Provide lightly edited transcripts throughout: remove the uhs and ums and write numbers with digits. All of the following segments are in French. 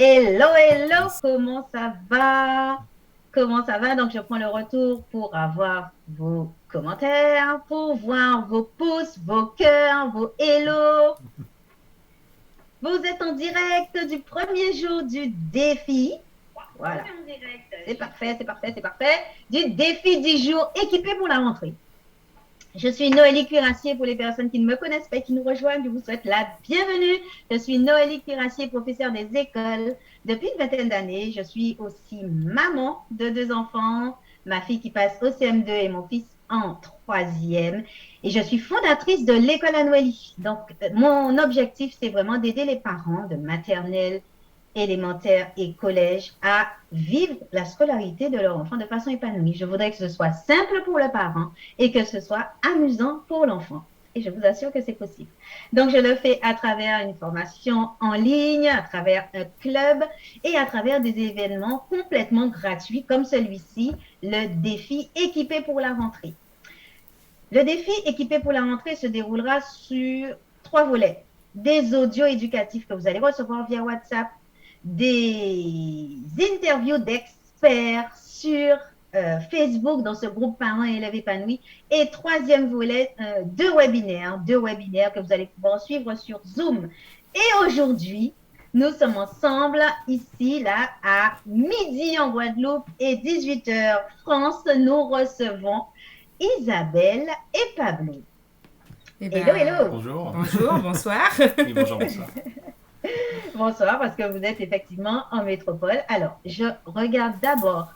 Hello, hello, comment ça va? Comment ça va? Donc, je prends le retour pour avoir vos commentaires, pour voir vos pouces, vos cœurs, vos hello. Vous êtes en direct du premier jour du défi. Voilà. C'est parfait, c'est parfait, c'est parfait. Du défi 10 jours équipé pour la rentrée. Je suis Noélie Cuirassier pour les personnes qui ne me connaissent pas et qui nous rejoignent. Je vous souhaite la bienvenue. Je suis Noélie Cuirassier, professeure des écoles depuis une vingtaine d'années. Je suis aussi maman de 2 enfants, ma fille qui passe au CM2 et mon fils en troisième. Et je suis fondatrice de l'école à Noélie. Donc, mon objectif, c'est vraiment d'aider les parents de maternelle, élémentaire et collège à vivre la scolarité de leur enfant de façon épanouie. Je voudrais que ce soit simple pour le parent et que ce soit amusant pour l'enfant. Et je vous assure que c'est possible. Donc, je le fais à travers une formation en ligne, à travers un club et à travers des événements complètement gratuits comme celui-ci, le défi équipé pour la rentrée. Le défi équipé pour la rentrée se déroulera sur 3 volets. Des audios éducatifs que vous allez recevoir via WhatsApp, des interviews d'experts sur Facebook dans ce groupe Parents et élèves épanouis. Et troisième volet, 2 webinaires que vous allez pouvoir suivre sur Zoom. Et aujourd'hui, nous sommes ensemble ici, là, à midi en Guadeloupe et 18h France. Nous recevons Isabelle et Pablo. Hello, hello. Bonjour. Bonjour, bonsoir. Oui, bonjour, bonsoir. Bonsoir, parce que vous êtes effectivement en métropole. Alors, je regarde d'abord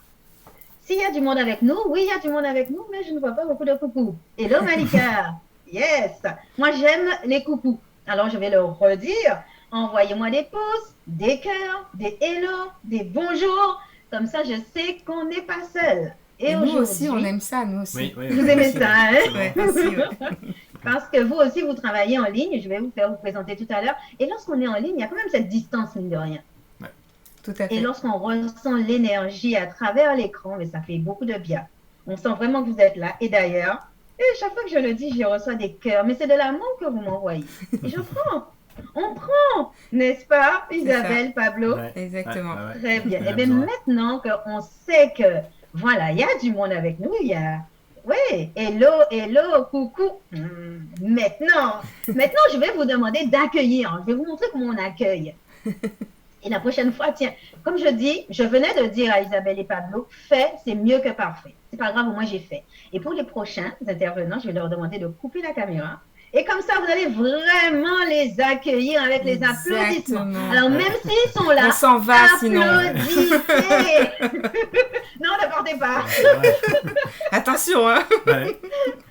s'il y a du monde avec nous. Oui, il y a du monde avec nous, mais je ne vois pas beaucoup de coucou. Hello, Malika. Yes. Moi, j'aime les coucous. Alors, je vais le redire. Envoyez-moi des pouces, des cœurs, des hello, des bonjours. Comme ça, je sais qu'on n'est pas seul. Et nous aussi, on aime ça, nous aussi. Oui, Vous aimez ça, hein? Ouais, aussi, ouais. Parce que vous aussi, vous travaillez en ligne. Je vais vous faire vous présenter tout à l'heure. Et lorsqu'on est en ligne, il y a quand même cette distance, mine de rien. Tout à fait. Et lorsqu'on ressent l'énergie à travers l'écran, mais ça fait beaucoup de bien. On sent vraiment que vous êtes là. Et d'ailleurs, chaque fois que je le dis, je reçois des cœurs. Mais c'est de l'amour que vous m'envoyez. Et je prends. On prend, n'est-ce pas, Isabelle, Pablo? Ouais, Exactement. ouais. Très bien. On a Et bien besoin. maintenant qu'on sait que, voilà, il y a du monde avec nous, il y a... Oui, hello, hello, coucou. Maintenant, je vais vous demander d'accueillir. Je vais vous montrer comment on accueille. Et la prochaine fois, tiens, comme je dis, je venais de dire à Isabelle et Pablo, fait, c'est mieux que parfait. C'est pas grave, moi j'ai fait. Et pour les prochains intervenants, je vais leur demander de couper la caméra. Et comme ça, vous allez vraiment les accueillir avec les applaudissements. Alors, même s'ils sont là, on s'en va applaudissez. Non, ne partez pas. Attention, hein. Ouais.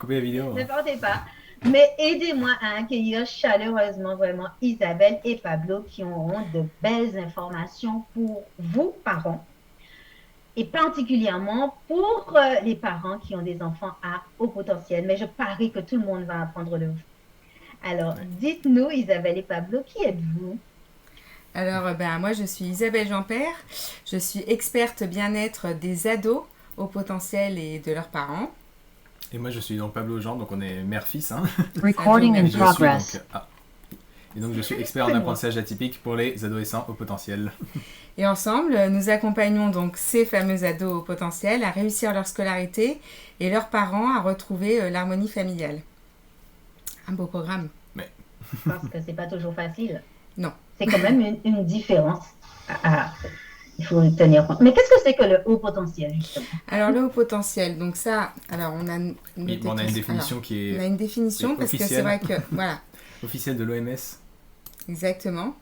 Coupez la vidéo. Ne partez pas. Mais aidez-moi à accueillir chaleureusement vraiment Isabelle et Pablo qui auront de belles informations pour vous, parents, et particulièrement pour les parents qui ont des enfants à haut potentiel. Mais je parie que tout le monde va apprendre de vous. Alors, dites-nous, Isabelle et Pablo, qui êtes-vous? Alors, moi, je suis Isabelle Jean-Père. Je suis experte bien-être des ados au potentiel et de leurs parents. Et moi, je suis donc Pablo Jean, donc on est mère-fils. Hein. Recording in Et je suis progress. et donc, je suis expert en apprentissage atypique pour les adolescents au potentiel. Et ensemble, nous accompagnons donc ces fameux ados au potentiel à réussir leur scolarité et leurs parents à retrouver l'harmonie familiale. Un beau programme. Parce que c'est pas toujours facile. Non. C'est quand même une différence. Il faut tenir compte. Mais qu'est-ce que c'est que le haut potentiel, justement? Alors, le haut potentiel, donc ça, alors on a une définition qui est on a une définition parce que c'est vrai que, voilà. officielle de l'OMS. Exactement.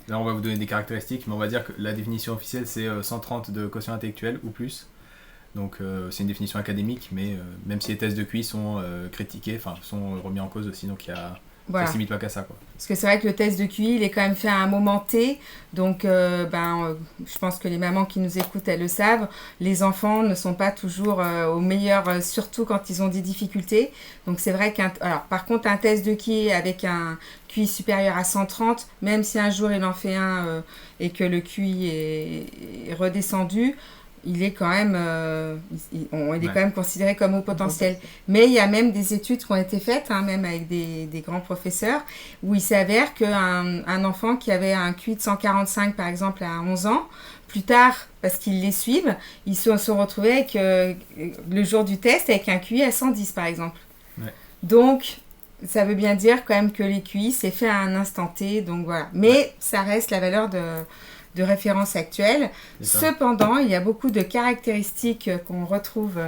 Là, on va vous donner des caractéristiques, mais on va dire que la définition officielle, c'est 130 de quotient intellectuel ou plus. Donc, c'est une définition académique, mais même si les tests de QI sont critiqués, enfin, sont remis en cause aussi, donc Voilà. ça ne se limite pas qu'à ça, quoi. Parce que c'est vrai que le test de QI, il est quand même fait à un moment T. Donc, je pense que les mamans qui nous écoutent, elles le savent. Les enfants ne sont pas toujours au meilleur, surtout quand ils ont des difficultés. Donc, c'est vrai par contre, un test de QI avec un QI supérieur à 130, même si un jour il en fait un et que le QI est redescendu, il est quand même, il est Ouais. quand même considéré comme haut potentiel. Mais il y a même des études qui ont été faites, hein, même avec des grands professeurs, où il s'avère qu'un enfant qui avait un QI de 145, par exemple, à 11 ans, plus tard, parce qu'ils les suivent, ils se sont retrouvés avec, le jour du test avec un QI à 110, par exemple. Ouais. Donc, ça veut bien dire quand même que les QI, c'est fait à un instant T, donc voilà. Mais Ouais. ça reste la valeur de référence actuelle. C'est ça. Cependant, il y a beaucoup de caractéristiques qu'on retrouve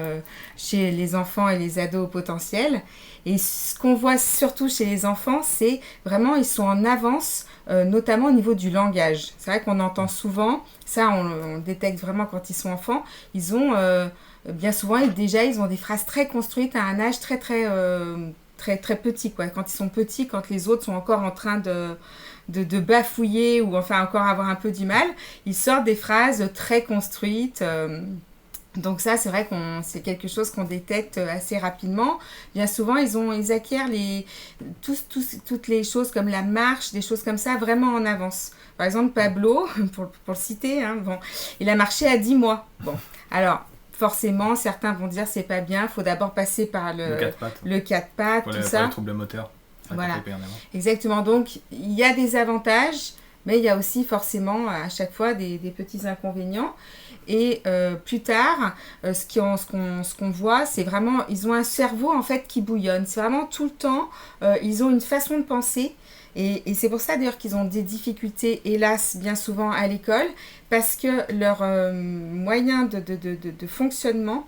chez les enfants et les ados au potentiel. Et ce qu'on voit surtout chez les enfants, c'est vraiment ils sont en avance, notamment au niveau du langage. C'est vrai qu'on entend souvent, ça on détecte vraiment quand ils sont enfants, ils ont bien souvent, ils ont des phrases très construites à un âge très petit, quoi. Quand ils sont petits, quand les autres sont encore en train de bafouiller ou enfin encore avoir un peu du mal, ils sortent des phrases très construites. Donc ça, c'est vrai qu'on c'est quelque chose qu'on détecte assez rapidement. Bien souvent, ils acquièrent toutes les choses comme la marche, des choses comme ça, vraiment en avance. Par exemple, Pablo, pour le citer, hein, bon, il a marché à 10 mois. Bon, alors forcément, certains vont dire c'est pas bien, il faut d'abord passer par Le 4 pattes. le 4 pattes, Pour tout les ça. troubles moteurs. Voilà. rattraper en avant. Exactement. Donc, il y a des avantages, mais il y a aussi forcément à chaque fois des petits inconvénients. Et plus tard, ce qu'on voit, c'est vraiment, ils ont un cerveau en fait qui bouillonne. C'est vraiment tout le temps, ils ont une façon de penser. Et c'est pour ça d'ailleurs qu'ils ont des difficultés, hélas, bien souvent à l'école, parce que leur moyen de fonctionnement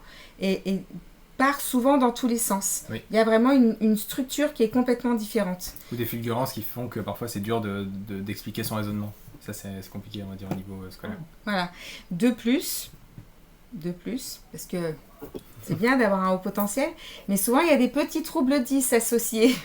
part souvent dans tous les sens. Oui. Il y a vraiment une structure qui est complètement différente. Ou des fulgurances qui font que parfois c'est dur d'expliquer son raisonnement. Ça c'est compliqué, on va dire, au niveau scolaire. Voilà. De plus, parce que c'est bien d'avoir un haut potentiel, mais souvent il y a des petits troubles 10 associés.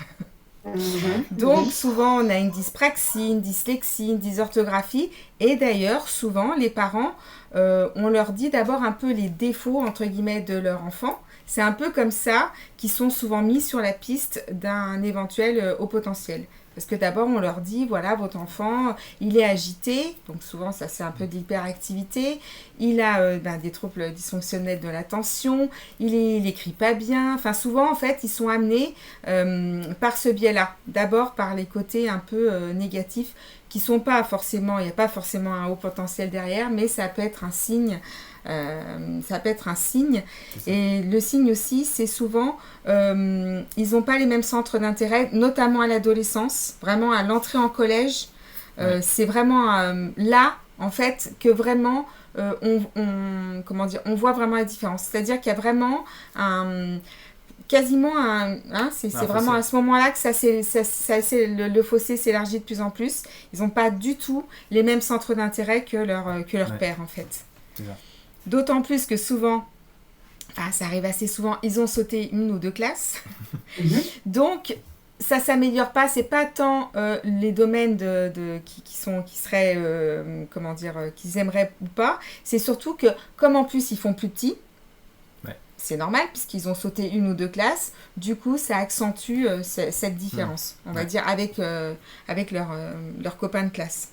Donc souvent on a une dyspraxie, une dyslexie, une dysorthographie, et d'ailleurs souvent les parents, on leur dit d'abord un peu les défauts entre guillemets de leur enfant. C'est un peu comme ça qu'ils sont souvent mis sur la piste d'un éventuel haut potentiel. Parce que d'abord on leur dit, voilà, votre enfant, il est agité, donc souvent ça c'est un peu de l'hyperactivité, il a des troubles dysfonctionnels de l'attention, il écrit pas bien, enfin souvent en fait ils sont amenés par ce biais-là, d'abord par les côtés un peu négatifs qui sont pas forcément, il n'y a pas forcément un haut potentiel derrière, mais ça peut être un signe. Et le signe aussi c'est souvent ils n'ont pas les mêmes centres d'intérêt, notamment à l'adolescence, vraiment à l'entrée en collège. C'est vraiment là en fait que vraiment on voit vraiment la différence, c'est à dire qu'il y a vraiment c'est vraiment à ce moment-là que le fossé s'élargit de plus en plus. Ils n'ont pas du tout les mêmes centres d'intérêt que leur père en fait. C'est ça. D'autant plus que souvent, ça arrive assez souvent, ils ont sauté 1 ou 2 classes. Donc, ça ne s'améliore pas. Ce n'est pas tant les domaines qu'ils aimeraient ou pas. C'est surtout que, comme en plus ils font plus petits, c'est normal puisqu'ils ont sauté 1 ou 2 classes. Du coup, ça accentue cette différence, on va dire, avec leurs copains de classe.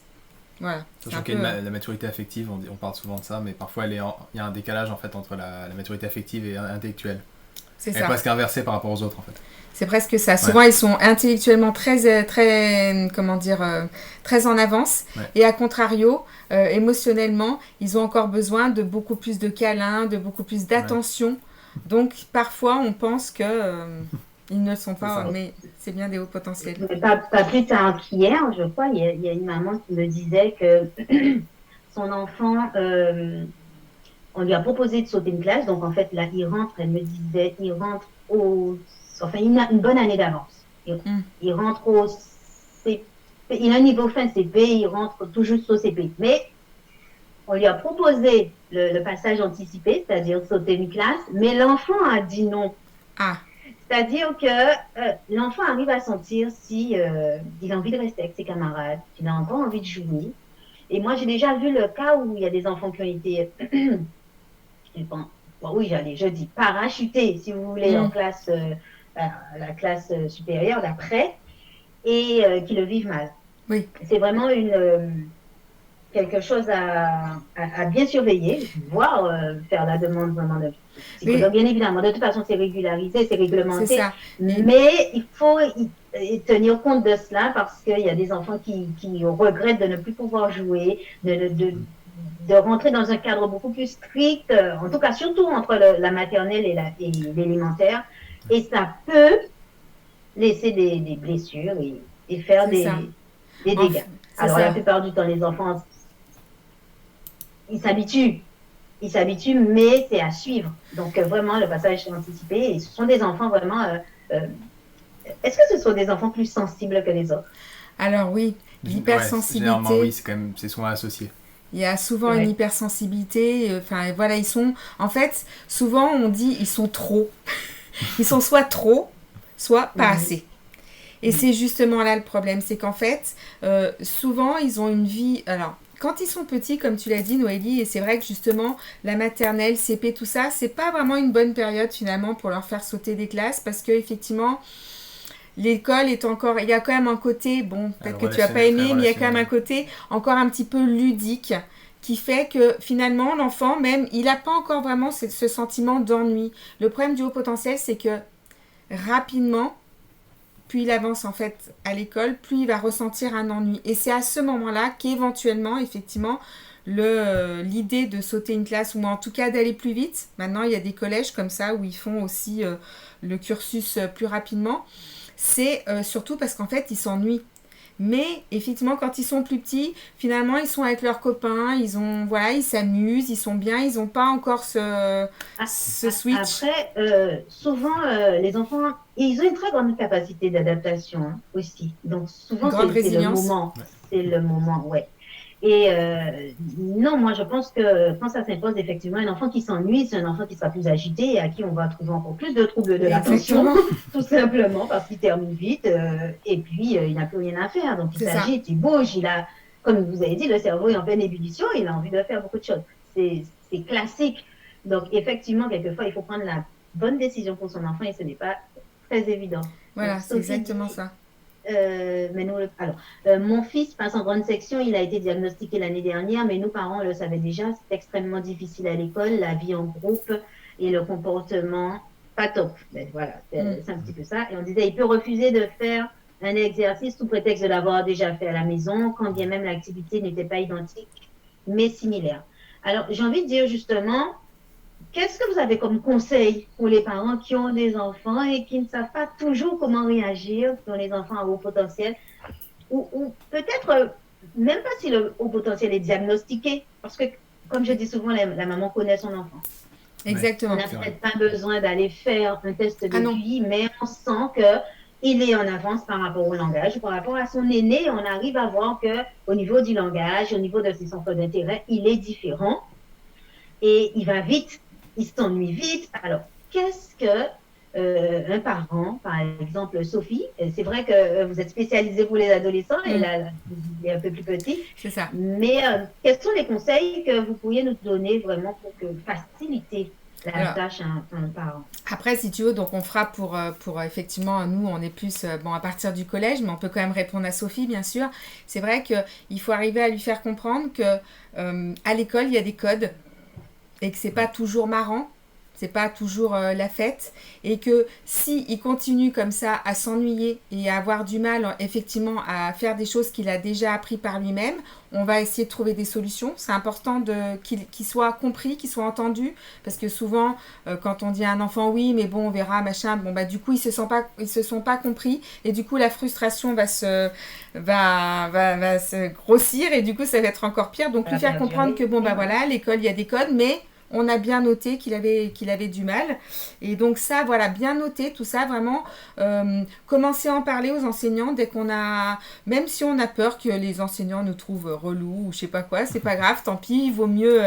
Voilà. Sachant qu'il y a la maturité affective, on parle souvent de ça, mais parfois il y a un décalage en fait entre la maturité affective et intellectuelle. C'est elle est presque inversée par rapport aux autres en fait. C'est presque ça. Souvent ils sont intellectuellement très en avance, et à contrario, émotionnellement, ils ont encore besoin de beaucoup plus de câlins, de beaucoup plus d'attention. Donc parfois on pense que ils ne le sont pas, mais c'est bien des hauts potentiels. Pas plus tard qu'hier, je crois, il y a une maman qui me disait que son enfant, on lui a proposé de sauter une classe, donc en fait là il rentre, elle me disait, il rentre une bonne année d'avance. Il rentre au CP, il a un niveau fin de CP, il rentre tout juste au CP. Mais on lui a proposé le passage anticipé, c'est-à-dire sauter une classe, mais l'enfant a dit non. C'est-à-dire que l'enfant arrive à sentir si il a envie de rester avec ses camarades, qu'il a encore envie de jouer. Et moi, j'ai déjà vu le cas où il y a des enfants qui ont été, je dis parachutés, si vous voulez, en classe, la classe supérieure d'après, et qui le vivent mal. Oui. C'est vraiment quelque chose à bien surveiller, voire faire la demande vraiment de psychologue. Bien évidemment, de toute façon, c'est régularisé, c'est réglementé, mais il faut tenir compte de cela parce qu'il y a des enfants qui regrettent de ne plus pouvoir jouer, de rentrer dans un cadre beaucoup plus strict, en tout cas surtout entre la maternelle et l'élémentaire, et ça peut laisser des blessures et faire des dégâts. Alors la plupart du temps, les enfants, ils s'habituent, mais c'est à suivre. Donc vraiment, le passage est anticipé, et ce sont des enfants vraiment... est-ce que ce sont des enfants plus sensibles que les autres? Alors oui, l'hypersensibilité... Généralement oui, c'est souvent associé. Il y a souvent une hypersensibilité, enfin voilà, ils sont... En fait, souvent on dit ils sont trop. Ils sont soit trop, soit pas assez. Et c'est justement là le problème, c'est qu'en fait, souvent ils ont une vie... Alors, quand ils sont petits, comme tu l'as dit Noélie, et c'est vrai que justement, la maternelle, CP, tout ça, c'est pas vraiment une bonne période finalement pour leur faire sauter des classes, parce qu'effectivement, l'école est encore... Il y a quand même un côté, bon, peut-être que tu n'as pas aimé, mais il y a quand même un côté encore un petit peu ludique, qui fait que finalement, l'enfant, même, il n'a pas encore vraiment ce sentiment d'ennui. Le problème du haut potentiel, c'est que rapidement, plus il avance en fait à l'école, plus il va ressentir un ennui. Et c'est à ce moment-là qu'éventuellement, effectivement, l'idée de sauter une classe, ou en tout cas d'aller plus vite, maintenant il y a des collèges comme ça où ils font aussi le cursus plus rapidement, c'est surtout parce qu'en fait ils s'ennuient. Mais effectivement, quand ils sont plus petits, finalement, ils sont avec leurs copains, ils s'amusent, ils sont bien, ils n'ont pas encore ce switch. Après, souvent, les enfants, ils ont une très grande capacité d'adaptation aussi. Donc, souvent, c'est le moment. C'est le moment, ouais. Et non, moi, je pense que quand ça s'impose, effectivement, un enfant qui s'ennuie, c'est un enfant qui sera plus agité et à qui on va trouver encore plus de troubles de l'attention, tout simplement, parce qu'il termine vite et puis il n'a plus rien à faire. Donc, il s'agite, il bouge, comme vous avez dit, le cerveau est en pleine ébullition, il a envie de faire beaucoup de choses. C'est classique. Donc, effectivement, quelquefois, il faut prendre la bonne décision pour son enfant et ce n'est pas très évident. Voilà, c'est exactement ça. Mon fils passe en grande section, il a été diagnostiqué l'année dernière, mais nous parents le savaient déjà, c'est extrêmement difficile à l'école, la vie en groupe et le comportement pas top. Mais voilà, c'est un petit peu ça. Et on disait, il peut refuser de faire un exercice sous prétexte de l'avoir déjà fait à la maison, quand bien même l'activité n'était pas identique, mais similaire. Alors, j'ai envie de dire justement, qu'est-ce que vous avez comme conseil pour les parents qui ont des enfants et qui ne savent pas toujours comment réagir sur les enfants à haut potentiel? Ou peut-être même pas si le haut potentiel est diagnostiqué, parce que, comme je dis souvent, la maman connaît son enfant. Exactement. On n'a peut-être pas besoin d'aller faire un test de QI, mais on sent qu'il est en avance par rapport au langage, par rapport à son aîné. On arrive à voir qu'au niveau du langage, au niveau de ses centres d'intérêt, il est différent et il va vite. Il s'ennuie vite. Alors, qu'est-ce que un parent, par exemple Sophie, c'est vrai que vous êtes spécialisée pour les adolescents et là, il est un peu plus petit. C'est ça. Mais quels sont les conseils que vous pourriez nous donner vraiment pour faciliter la tâche à un parent? Après, si tu veux, donc on fera pour effectivement, nous, on est plus à partir du collège, mais on peut quand même répondre à Sophie, bien sûr. C'est vrai qu'il faut arriver à lui faire comprendre que à l'école, il y a des codes et que c'est pas toujours marrant, c'est pas toujours la fête, et que si il continue comme ça à s'ennuyer et à avoir du mal effectivement à faire des choses qu'il a déjà appris par lui-même, on va essayer de trouver des solutions. C'est important qu'il soit compris, qu'il soit entendu, parce que souvent quand on dit à un enfant oui mais bon on verra machin, bon bah du coup ils se sont pas compris, et du coup la frustration va se grossir, et du coup ça va être encore pire. Donc lui faire comprendre que bon bah voilà, l'école il y a des codes, mais on a bien noté qu'il avait du mal. Et donc ça, voilà, bien noter tout ça, vraiment commencer à en parler aux enseignants dès qu'on a... Même si on a peur que les enseignants nous trouvent relous ou je sais pas quoi, c'est pas grave, tant pis, il vaut mieux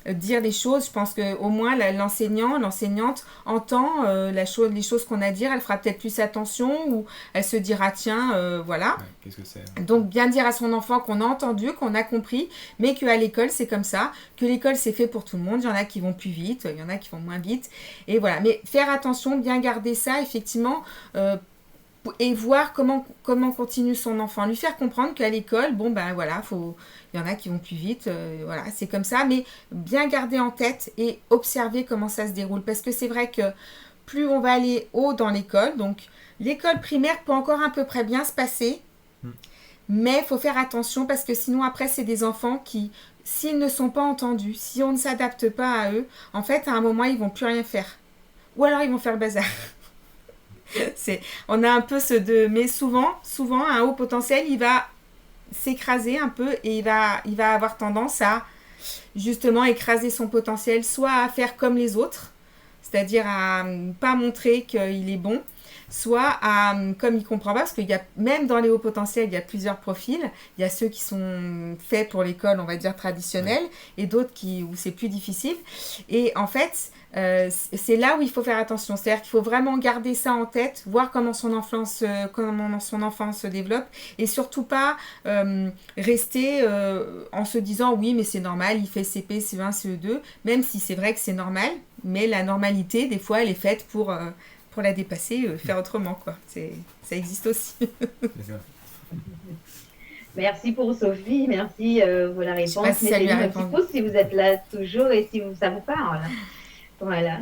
dire les choses. Je pense qu'au moins l'enseignante entend les choses qu'on a à dire, elle fera peut-être plus attention, ou elle se dira tiens, voilà. Ouais, qu'est-ce que c'est ? Donc bien dire à son enfant qu'on a entendu, qu'on a compris, mais qu'à l'école c'est comme ça, que l'école c'est fait pour tout le monde. Il y en a qui vont plus vite, il y en a qui vont moins vite, et voilà. Mais faire attention, bien garder ça, effectivement, et voir comment continue son enfant. Lui faire comprendre qu'à l'école, bon ben voilà, il y en a qui vont plus vite, voilà, c'est comme ça, mais bien garder en tête et observer comment ça se déroule. Parce que c'est vrai que plus on va aller haut dans l'école, donc l'école primaire peut encore à peu près bien se passer, mais il faut faire attention parce que sinon après c'est des enfants qui, s'ils ne sont pas entendus, si on ne s'adapte pas à eux, en fait à un moment ils vont plus rien faire. Ou alors ils vont faire le bazar. On a un peu ce deux, mais souvent un haut potentiel il va s'écraser un peu et il va avoir tendance à justement écraser son potentiel, soit à faire comme les autres, c'est-à-dire à ne pas montrer qu'il est bon, soit à, comme il ne comprend pas, parce qu'il y a, même dans les hauts potentiels, il y a plusieurs profils. Il y a ceux qui sont faits pour l'école, on va dire, traditionnelle, et d'autres où c'est plus difficile. Et en fait, c'est là où il faut faire attention. C'est-à-dire qu'il faut vraiment garder ça en tête, voir comment son enfant se développe, et surtout pas rester en se disant, oui, mais c'est normal, il fait CP, CE1, CE2, même si c'est vrai que c'est normal, mais la normalité, des fois, elle est faite pour la dépasser, faire autrement, quoi. Ça existe aussi. Merci pour Sophie, merci pour la réponse. Je sais pas si ça lui a Mettez-nous un petit pouce si vous êtes là toujours et si ça vous parle. Voilà.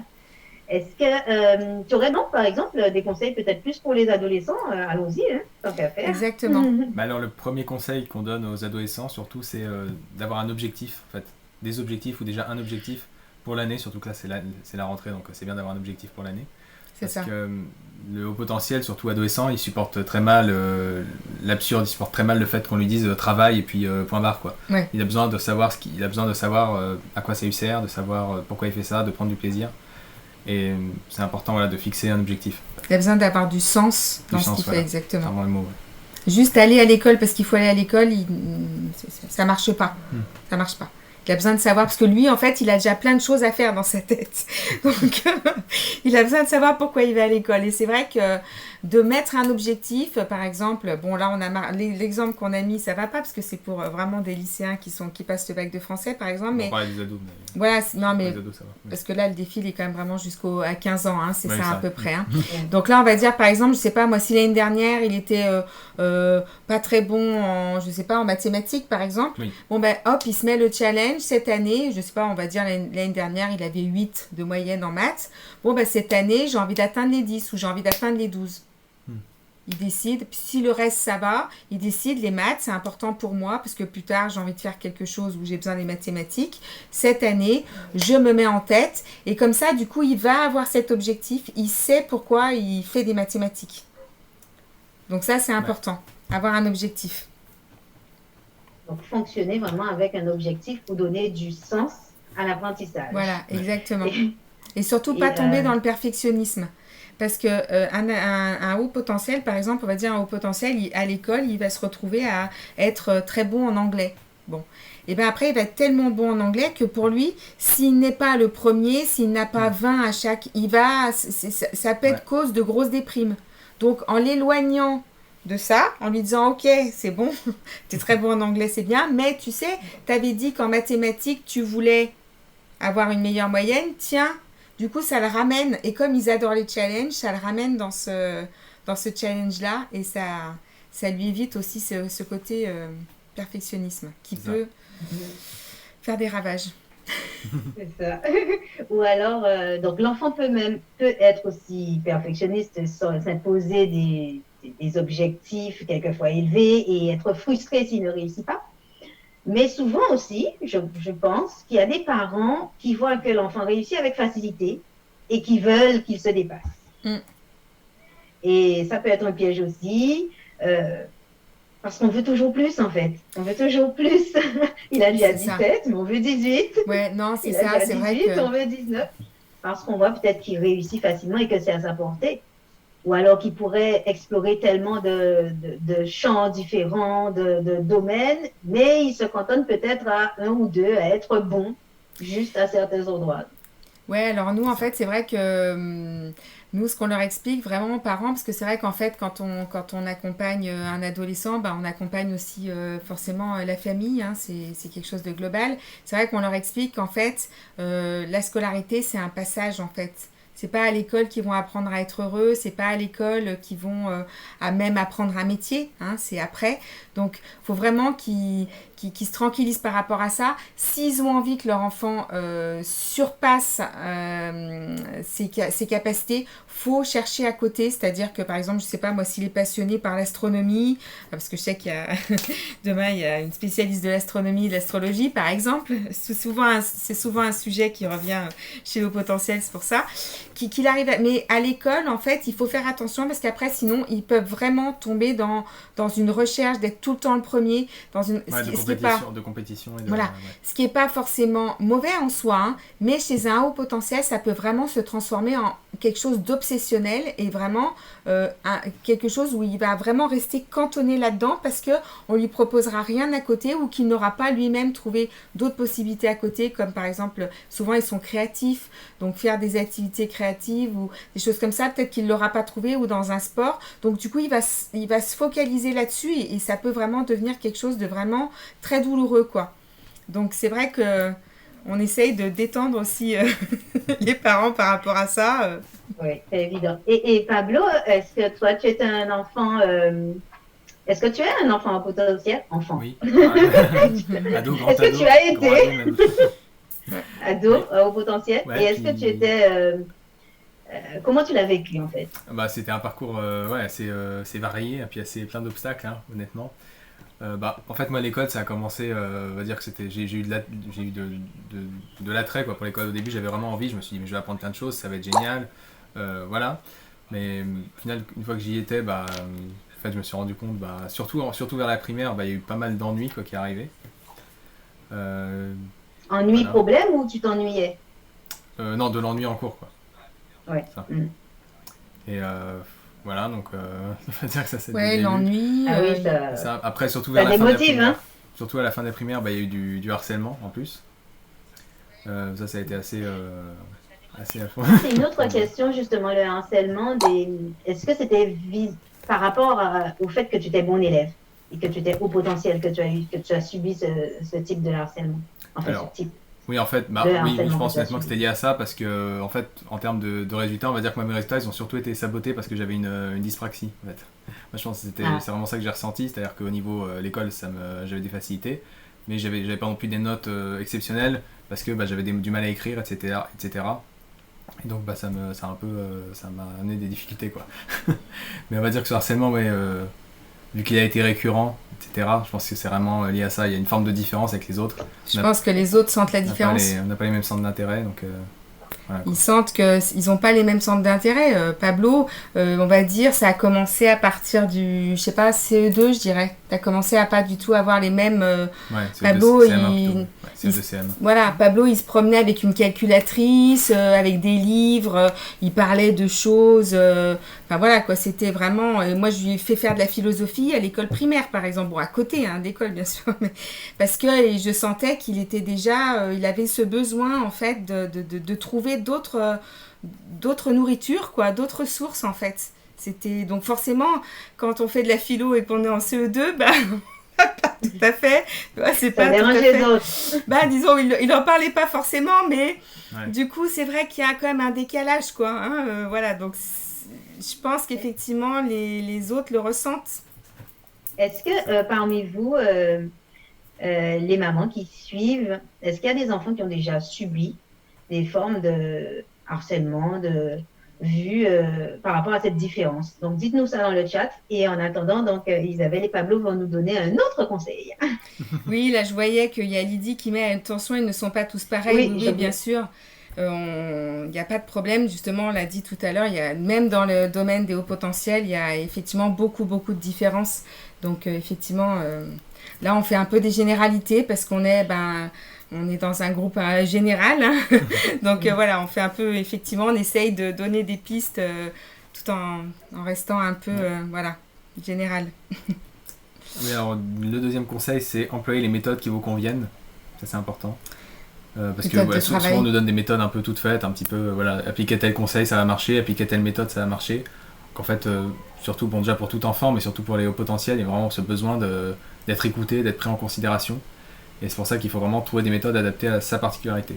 Est-ce que tu aurais donc, par exemple, des conseils peut-être plus pour les adolescents? Allons-y, hein, tant qu'à faire. Exactement. Alors, le premier conseil qu'on donne aux adolescents, surtout, c'est d'avoir un objectif, en fait. Des objectifs ou déjà un objectif pour l'année, surtout que là, c'est la rentrée, donc c'est bien d'avoir un objectif pour l'année. C'est ça. Parce que le haut potentiel, surtout adolescent, il supporte très mal l'absurde, il supporte très mal le fait qu'on lui dise travail et puis point barre, quoi. Ouais. Il a besoin de savoir à quoi ça lui sert, de savoir pourquoi il fait ça, de prendre du plaisir. Et c'est important, voilà, de fixer un objectif. Il a besoin d'avoir du sens dans ce qu'il fait, exactement. C'est vraiment le mot, ouais. Juste aller à l'école parce qu'il faut aller à l'école, ça marche pas. Ça marche pas. Il a besoin de savoir, parce que lui, en fait, il a déjà plein de choses à faire dans sa tête. Donc, il a besoin de savoir pourquoi il va à l'école. Et c'est vrai que de mettre un objectif, par exemple, bon, là, l'exemple qu'on a mis, ça va pas, parce que c'est pour vraiment des lycéens qui passent le bac de français, par exemple. On mais parlait des ados. Voilà, non, mais les ados, ça va. parce que là, le défi, il est quand même vraiment jusqu'à 15 ans, hein, c'est Oui, ça ça. à peu près. Hein. Donc là, on va dire, par exemple, je sais pas, moi, si l'année dernière, il était pas très bon en mathématiques, par exemple, Oui. bon, ben, hop, il se met le challenge cette année, je sais pas, on va dire, l'année dernière, il avait 8 de moyenne en maths. Bon, ben, cette année, j'ai envie d'atteindre les 10 ou j'ai envie d'atteindre les 12. Il décide, puis si le reste ça va, il décide les maths, c'est important pour moi parce que plus tard j'ai envie de faire quelque chose où j'ai besoin des mathématiques. Cette année, je me mets en tête et comme ça, du coup, il va avoir cet objectif, il sait pourquoi il fait des mathématiques. Donc ça, c'est important, avoir un objectif. Donc, fonctionner vraiment avec un objectif pour donner du sens à l'apprentissage. Voilà, exactement. Et surtout, pas tomber dans le perfectionnisme. Parce que un haut potentiel, par exemple, on va dire un haut potentiel, à l'école, il va se retrouver à être très bon en anglais. Bon. Et bien après, il va être tellement bon en anglais que pour lui, s'il n'est pas le premier, s'il n'a pas 20 à chaque, ça peut être cause de grosses déprimes. Donc, en l'éloignant de ça, en lui disant, ok, c'est bon, tu es très bon en anglais, c'est bien, mais tu sais, tu avais dit qu'en mathématiques, tu voulais avoir une meilleure moyenne, tiens. Du coup, ça le ramène, et comme ils adorent les challenges, ça le ramène dans ce challenge-là, et ça lui évite aussi ce côté perfectionnisme qui peut faire des ravages. C'est ça. Ou alors, donc l'enfant peut être aussi perfectionniste, s'imposer des objectifs quelquefois élevés et être frustré s'il ne réussit pas. Mais souvent aussi, je pense qu'il y a des parents qui voient que l'enfant réussit avec facilité et qui veulent qu'il se dépasse. Et ça peut être un piège aussi, parce qu'on veut toujours plus en fait. On veut toujours plus. Il a déjà 17, mais on veut 18. Ouais, non, c'est ça, c'est 18, vrai que... on veut 19. Parce qu'on voit peut-être qu'il réussit facilement et que c'est à sa portée. Ou alors qu'il pourrait explorer tellement de champs différents, de domaines, mais il se cantonne peut-être à un ou deux, à être bon, juste à certains endroits. Ouais, alors nous, en fait, c'est vrai que nous, ce qu'on leur explique vraiment aux parents, parce que c'est vrai qu'en fait, quand on accompagne un adolescent, on accompagne aussi forcément la famille, hein, c'est quelque chose de global. C'est vrai qu'on leur explique qu'en fait, la scolarité, c'est un passage, en fait. C'est pas à l'école qu'ils vont apprendre à être heureux, c'est pas à l'école qu'ils vont à même apprendre un métier, hein, c'est après. Donc, il faut vraiment qu'ils se tranquillisent par rapport à ça. S'ils ont envie que leur enfant surpasse ses capacités, faut chercher à côté. C'est-à-dire que, par exemple, je sais pas, moi, s'il est passionné par l'astronomie, parce que je sais qu'il y a demain, il y a une spécialiste de l'astronomie et de l'astrologie, par exemple. C'est souvent un sujet qui revient chez Haut Potentiel, c'est pour ça. Qu'il arrive mais à l'école, en fait, il faut faire attention parce qu'après, sinon, ils peuvent vraiment tomber dans une recherche d'être tout le temps le premier, dans une de compétition. Et voilà, ce qui n'est pas forcément mauvais en soi, hein, mais chez un haut potentiel, ça peut vraiment se transformer en quelque chose d'obsessionnel et vraiment quelque chose où il va vraiment rester cantonné là-dedans parce qu'on ne lui proposera rien à côté ou qu'il n'aura pas lui-même trouvé d'autres possibilités à côté, comme par exemple, souvent ils sont créatifs, donc faire des activités créatives ou des choses comme ça, peut-être qu'il ne l'aura pas trouvé ou dans un sport, donc du coup il va se focaliser là-dessus et ça peut vraiment devenir quelque chose de vraiment très douloureux, quoi. Donc c'est vrai que on essaye de détendre aussi les parents par rapport à ça. Oui, c'est évident. Et Pablo, est-ce que toi, tu es un enfant... Est-ce que tu es un enfant au potentiel? Enfant. Oui. Ado, grand est-ce ado. Que tu as été ado au potentiel? Ouais, et est-ce que tu étais... comment tu l'as vécu, en fait? Bah, c'était un parcours assez varié et puis assez plein d'obstacles, hein, honnêtement. En fait, moi, l'école, ça a commencé, on va dire que j'ai eu de l'attrait quoi, pour l'école. Au début, j'avais vraiment envie, je me suis dit, mais je vais apprendre plein de choses, ça va être génial, voilà. Mais au final, une fois que j'y étais, en fait, je me suis rendu compte, surtout vers la primaire, il y a eu pas mal d'ennuis quoi, qui arrivaient. Ennui, voilà. Problème ou tu t'ennuyais? Non, de l'ennui en cours, quoi. Ouais. Et voilà, donc ça veut dire que ça c'est l'ennui. Ah oui, ça, après, surtout vers la fin de la primaire, surtout à la fin de la primaire, il y a eu du harcèlement en plus. Ça a été assez à fond. C'est une autre question, justement, le harcèlement. Est-ce que c'était par rapport au fait que tu étais bon élève et que tu étais haut potentiel, que tu as subi ce type de harcèlement? Alors, ce type. Oui, en fait, oui, je pense honnêtement que c'était lié à ça parce que, en fait, en termes de résultats, on va dire que mes résultats, ils ont surtout été sabotés parce que j'avais une dyspraxie, en fait. Moi, je pense que c'est vraiment ça que j'ai ressenti, c'est-à-dire qu'au niveau l'école, j'avais des facilités, mais j'avais pas non plus des notes exceptionnelles parce que j'avais du mal à écrire, etc., etc. Et donc, ça m'a amené des difficultés, quoi. Mais on va dire que ce harcèlement, vu qu'il a été récurrent, etc., je pense que c'est vraiment lié à ça. Il y a une forme de différence avec les autres. Je pense que les autres sentent la différence. On n'a pas les mêmes centres d'intérêt, donc... Voilà, ils sentent qu'ils n'ont pas les mêmes centres d'intérêt. Pablo, on va dire, ça a commencé à partir du, je sais pas, CE2, je dirais. Tu as commencé à pas du tout avoir les mêmes... Pablo, CM1 voilà, Pablo, il se promenait avec une calculatrice, avec des livres, il parlait de choses... Enfin voilà, quoi, c'était vraiment... moi, je lui ai fait faire de la philosophie à l'école primaire, par exemple. Bon, à côté d'école, bien sûr. Mais, parce que je sentais qu'il était déjà... il avait ce besoin, en fait, de trouver d'autres nourritures, quoi, d'autres sources, en fait. C'était... Donc, forcément, quand on fait de la philo et qu'on est en CE2, pas tout à fait. C'est pas tout à fait... disons, il n'en parlait pas forcément, mais du coup, c'est vrai qu'il y a quand même un décalage, quoi. Hein, voilà, donc... Je pense qu'effectivement, les autres le ressentent. Est-ce que parmi vous, les mamans qui suivent, est-ce qu'il y a des enfants qui ont déjà subi des formes de harcèlement, par rapport à cette différence? Donc, dites-nous ça dans le chat. Et en attendant, donc, Isabelle et Pablo vont nous donner un autre conseil. Oui, là, je voyais qu'il y a Lydie qui met attention, ils ne sont pas tous pareils. Oui, bien sûr. Il n'y a pas de problème, justement, on l'a dit tout à l'heure, même dans le domaine des hauts potentiels, il y a effectivement beaucoup de différences. Donc, effectivement, là, on fait un peu des généralités parce qu'on est dans un groupe général. Hein. Donc, voilà, on fait un peu, effectivement, on essaye de donner des pistes tout en restant un peu, général. Oui, alors, le deuxième conseil, c'est employer les méthodes qui vous conviennent. Ça, c'est important. Parce que souvent on nous donne des méthodes un peu toutes faites, un petit peu, appliquer tel conseil ça va marcher, appliquer telle méthode ça va marcher. Donc en fait, surtout déjà pour tout enfant, mais surtout pour les hauts potentiels, il y a vraiment ce besoin d'être écouté, d'être pris en considération. Et c'est pour ça qu'il faut vraiment trouver des méthodes adaptées à sa particularité.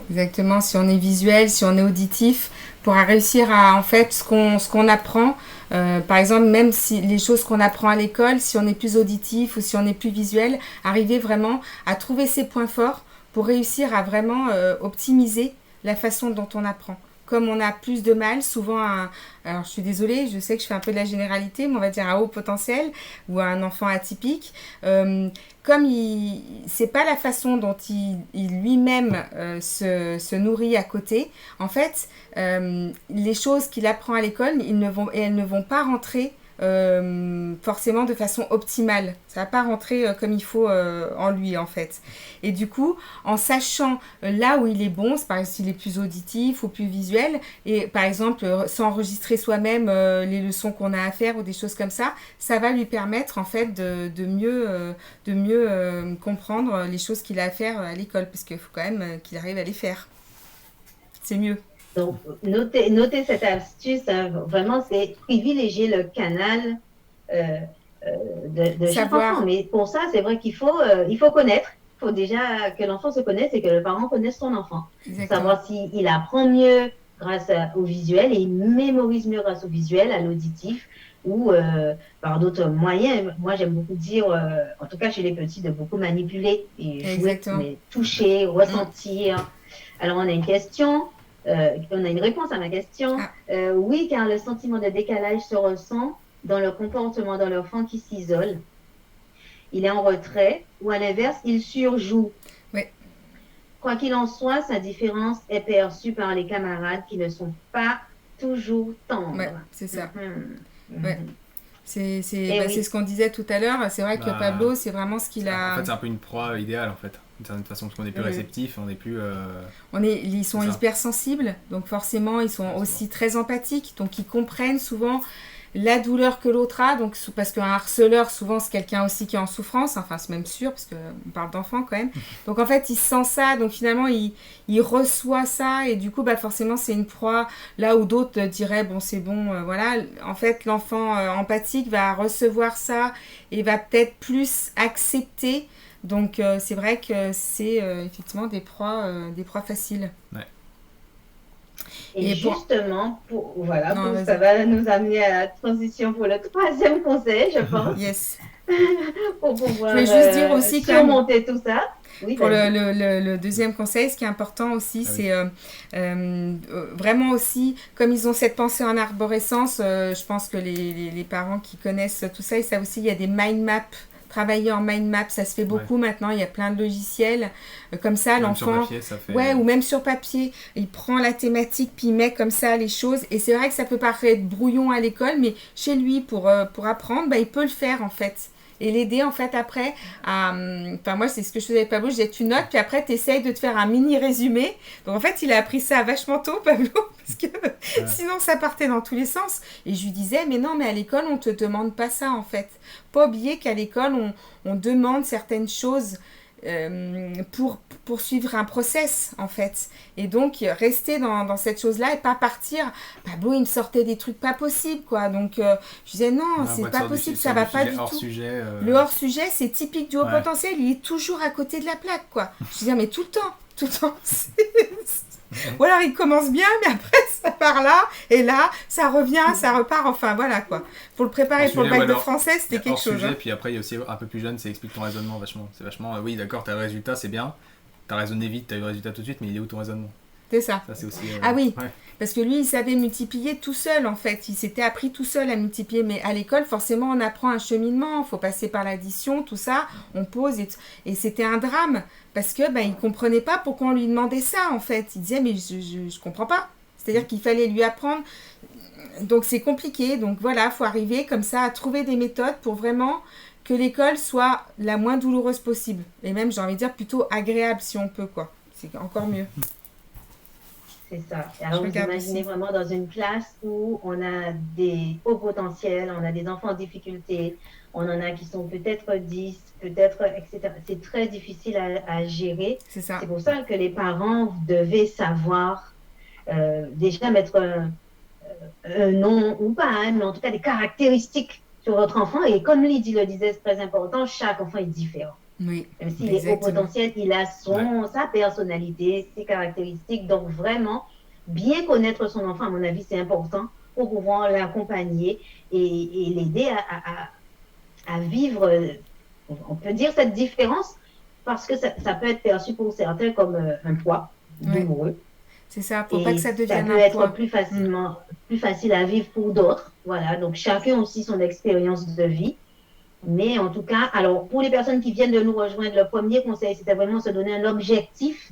Exactement, si on est visuel, si on est auditif, pour réussir à, en fait, ce qu'on apprend, par exemple, même si les choses qu'on apprend à l'école, si on est plus auditif ou si on est plus visuel, arriver vraiment à trouver ses points forts pour réussir à vraiment optimiser la façon dont on apprend. Comme on a plus de mal, souvent, alors je suis désolée, je sais que je fais un peu de la généralité, mais on va dire un haut potentiel ou un enfant atypique, comme c'est pas la façon dont il lui-même se nourrit à côté, en fait, les choses qu'il apprend à l'école, elles ne vont pas rentrer forcément de façon optimale. Ça va pas rentrer comme il faut en lui en fait. Et du coup, en sachant là où il est bon, c'est par exemple s'il est plus auditif ou plus visuel, et par exemple s'enregistrer soi-même les leçons qu'on a à faire ou des choses comme ça va lui permettre en fait de mieux comprendre les choses qu'il a à faire à l'école, parce qu'il faut quand même qu'il arrive à les faire. C'est mieux. Donc, notez cette astuce, hein, vraiment, c'est privilégier le canal de chaque enfant. Mais pour ça, c'est vrai qu'il faut connaître. Il faut déjà que l'enfant se connaisse et que le parent connaisse son enfant. Exactement. Savoir s'il apprend mieux grâce au visuel et il mémorise mieux grâce au visuel, à l'auditif ou par d'autres moyens. Moi, j'aime beaucoup dire, en tout cas chez les petits, de beaucoup manipuler et jouer, mais toucher, ressentir. Alors, on a une question. On a une réponse à ma question. Oui, car le sentiment de décalage se ressent dans le comportement de l'enfant qui s'isole. Il est en retrait ou à l'inverse, il surjoue. Oui. Quoi qu'il en soit, sa différence est perçue par les camarades qui ne sont pas toujours tendres. Ouais, c'est ça. Ouais. C'est ce qu'on disait tout à l'heure. C'est vrai que Pablo, c'est vraiment ce qu'il a... En fait, c'est un peu une proie idéale, en fait. D'une certaine façon, parce qu'on est plus réceptif, on est plus... Ils sont hypersensibles, donc forcément, ils sont aussi très empathiques. Donc, ils comprennent souvent la douleur que l'autre a. Donc, parce qu'un harceleur, souvent, c'est quelqu'un aussi qui est en souffrance. Enfin, c'est même sûr, parce qu'on parle d'enfants quand même. Donc, en fait, il sent ça. Donc, finalement, il reçoit ça. Et du coup, forcément, c'est une proie. Là où d'autres diraient, bon, c'est bon, voilà. En fait, l'enfant empathique va recevoir ça et va peut-être plus accepter. Donc, c'est vrai que c'est effectivement des proies faciles. Ouais. Et justement, ça va nous amener à la transition pour le 3e conseil, je pense. Yes. Pour pouvoir je vais juste dire aussi surmonter tout ça. Oui, pour le 2e conseil, ce qui est important aussi, c'est vraiment aussi, comme ils ont cette pensée en arborescence, je pense que les parents qui connaissent tout ça, ils savent aussi, il y a des mind maps. Travailler en mind map, ça se fait beaucoup maintenant. Il y a plein de logiciels comme ça. Même l'enfant, sur papier, ça fait... ou même sur papier, il prend la thématique puis il met comme ça les choses. Et c'est vrai que ça peut paraître brouillon à l'école, mais chez lui pour apprendre, il peut le faire en fait. Et l'aider en fait après à... Enfin moi c'est ce que je faisais avec Pablo, je disais tu notes puis après tu essayes de te faire un mini résumé. Donc en fait il a appris ça vachement tôt Pablo parce que sinon ça partait dans tous les sens. Et je lui disais mais non mais à l'école on te demande pas ça en fait. Pas oublier qu'à l'école on demande certaines choses pour suivre un process en fait, et donc rester dans cette chose là et pas partir. Pablo il me sortait des trucs pas possibles quoi, donc je disais non c'est pas possible, ça va pas du tout. Le hors sujet c'est typique du haut potentiel, il est toujours à côté de la plaque quoi. Je disais mais tout le temps ou alors il commence bien mais après ça part là et là ça revient, ça repart, enfin voilà quoi. Pour le préparer pour le bac de français c'était quelque chose. Puis après il y a aussi un peu plus jeune, c'est explique ton raisonnement vachement. C'est vachement oui d'accord, t'as le résultat c'est bien, t'as raisonné vite, t'as eu le résultat tout de suite, mais il est où ton raisonnement? C'est ça. Ça c'est aussi, ah oui, parce que lui il savait multiplier tout seul en fait, il s'était appris tout seul à multiplier, mais à l'école forcément on apprend un cheminement, il faut passer par l'addition, tout ça, on pose et c'était un drame parce que il comprenait pas pourquoi on lui demandait ça en fait, il disait mais je comprends pas, c'est-à-dire qu'il fallait lui apprendre, donc c'est compliqué, donc voilà, faut arriver comme ça à trouver des méthodes pour vraiment que l'école soit la moins douloureuse possible, et même j'ai envie de dire plutôt agréable si on peut quoi, c'est encore mieux. C'est ça. Alors, vous imaginez vraiment dans une classe où on a des hauts potentiels, on a des enfants en difficulté, on en a qui sont peut-être 10, peut-être, etc. C'est très difficile à gérer. C'est ça. C'est pour ça que les parents devaient savoir déjà mettre un nom ou pas, mais en tout cas des caractéristiques sur votre enfant. Et comme Lydie le disait, c'est très important, chaque enfant est différent. Oui, Même s'il est haut exactement. potentiel, il a sa personnalité, ses caractéristiques. Donc, vraiment, bien connaître son enfant, à mon avis, c'est important pour pouvoir l'accompagner et l'aider à vivre, on peut dire, cette différence parce que ça peut être perçu pour certains comme un poids Oui, douloureux c'est ça. Faut pas que et ça ça devienne peut un être poids. Mm. plus facile à vivre pour d'autres. Voilà, donc chacun aussi son expérience de vie. Mais en tout cas, alors pour les personnes qui viennent de nous rejoindre, le premier conseil, c'était vraiment se donner un objectif.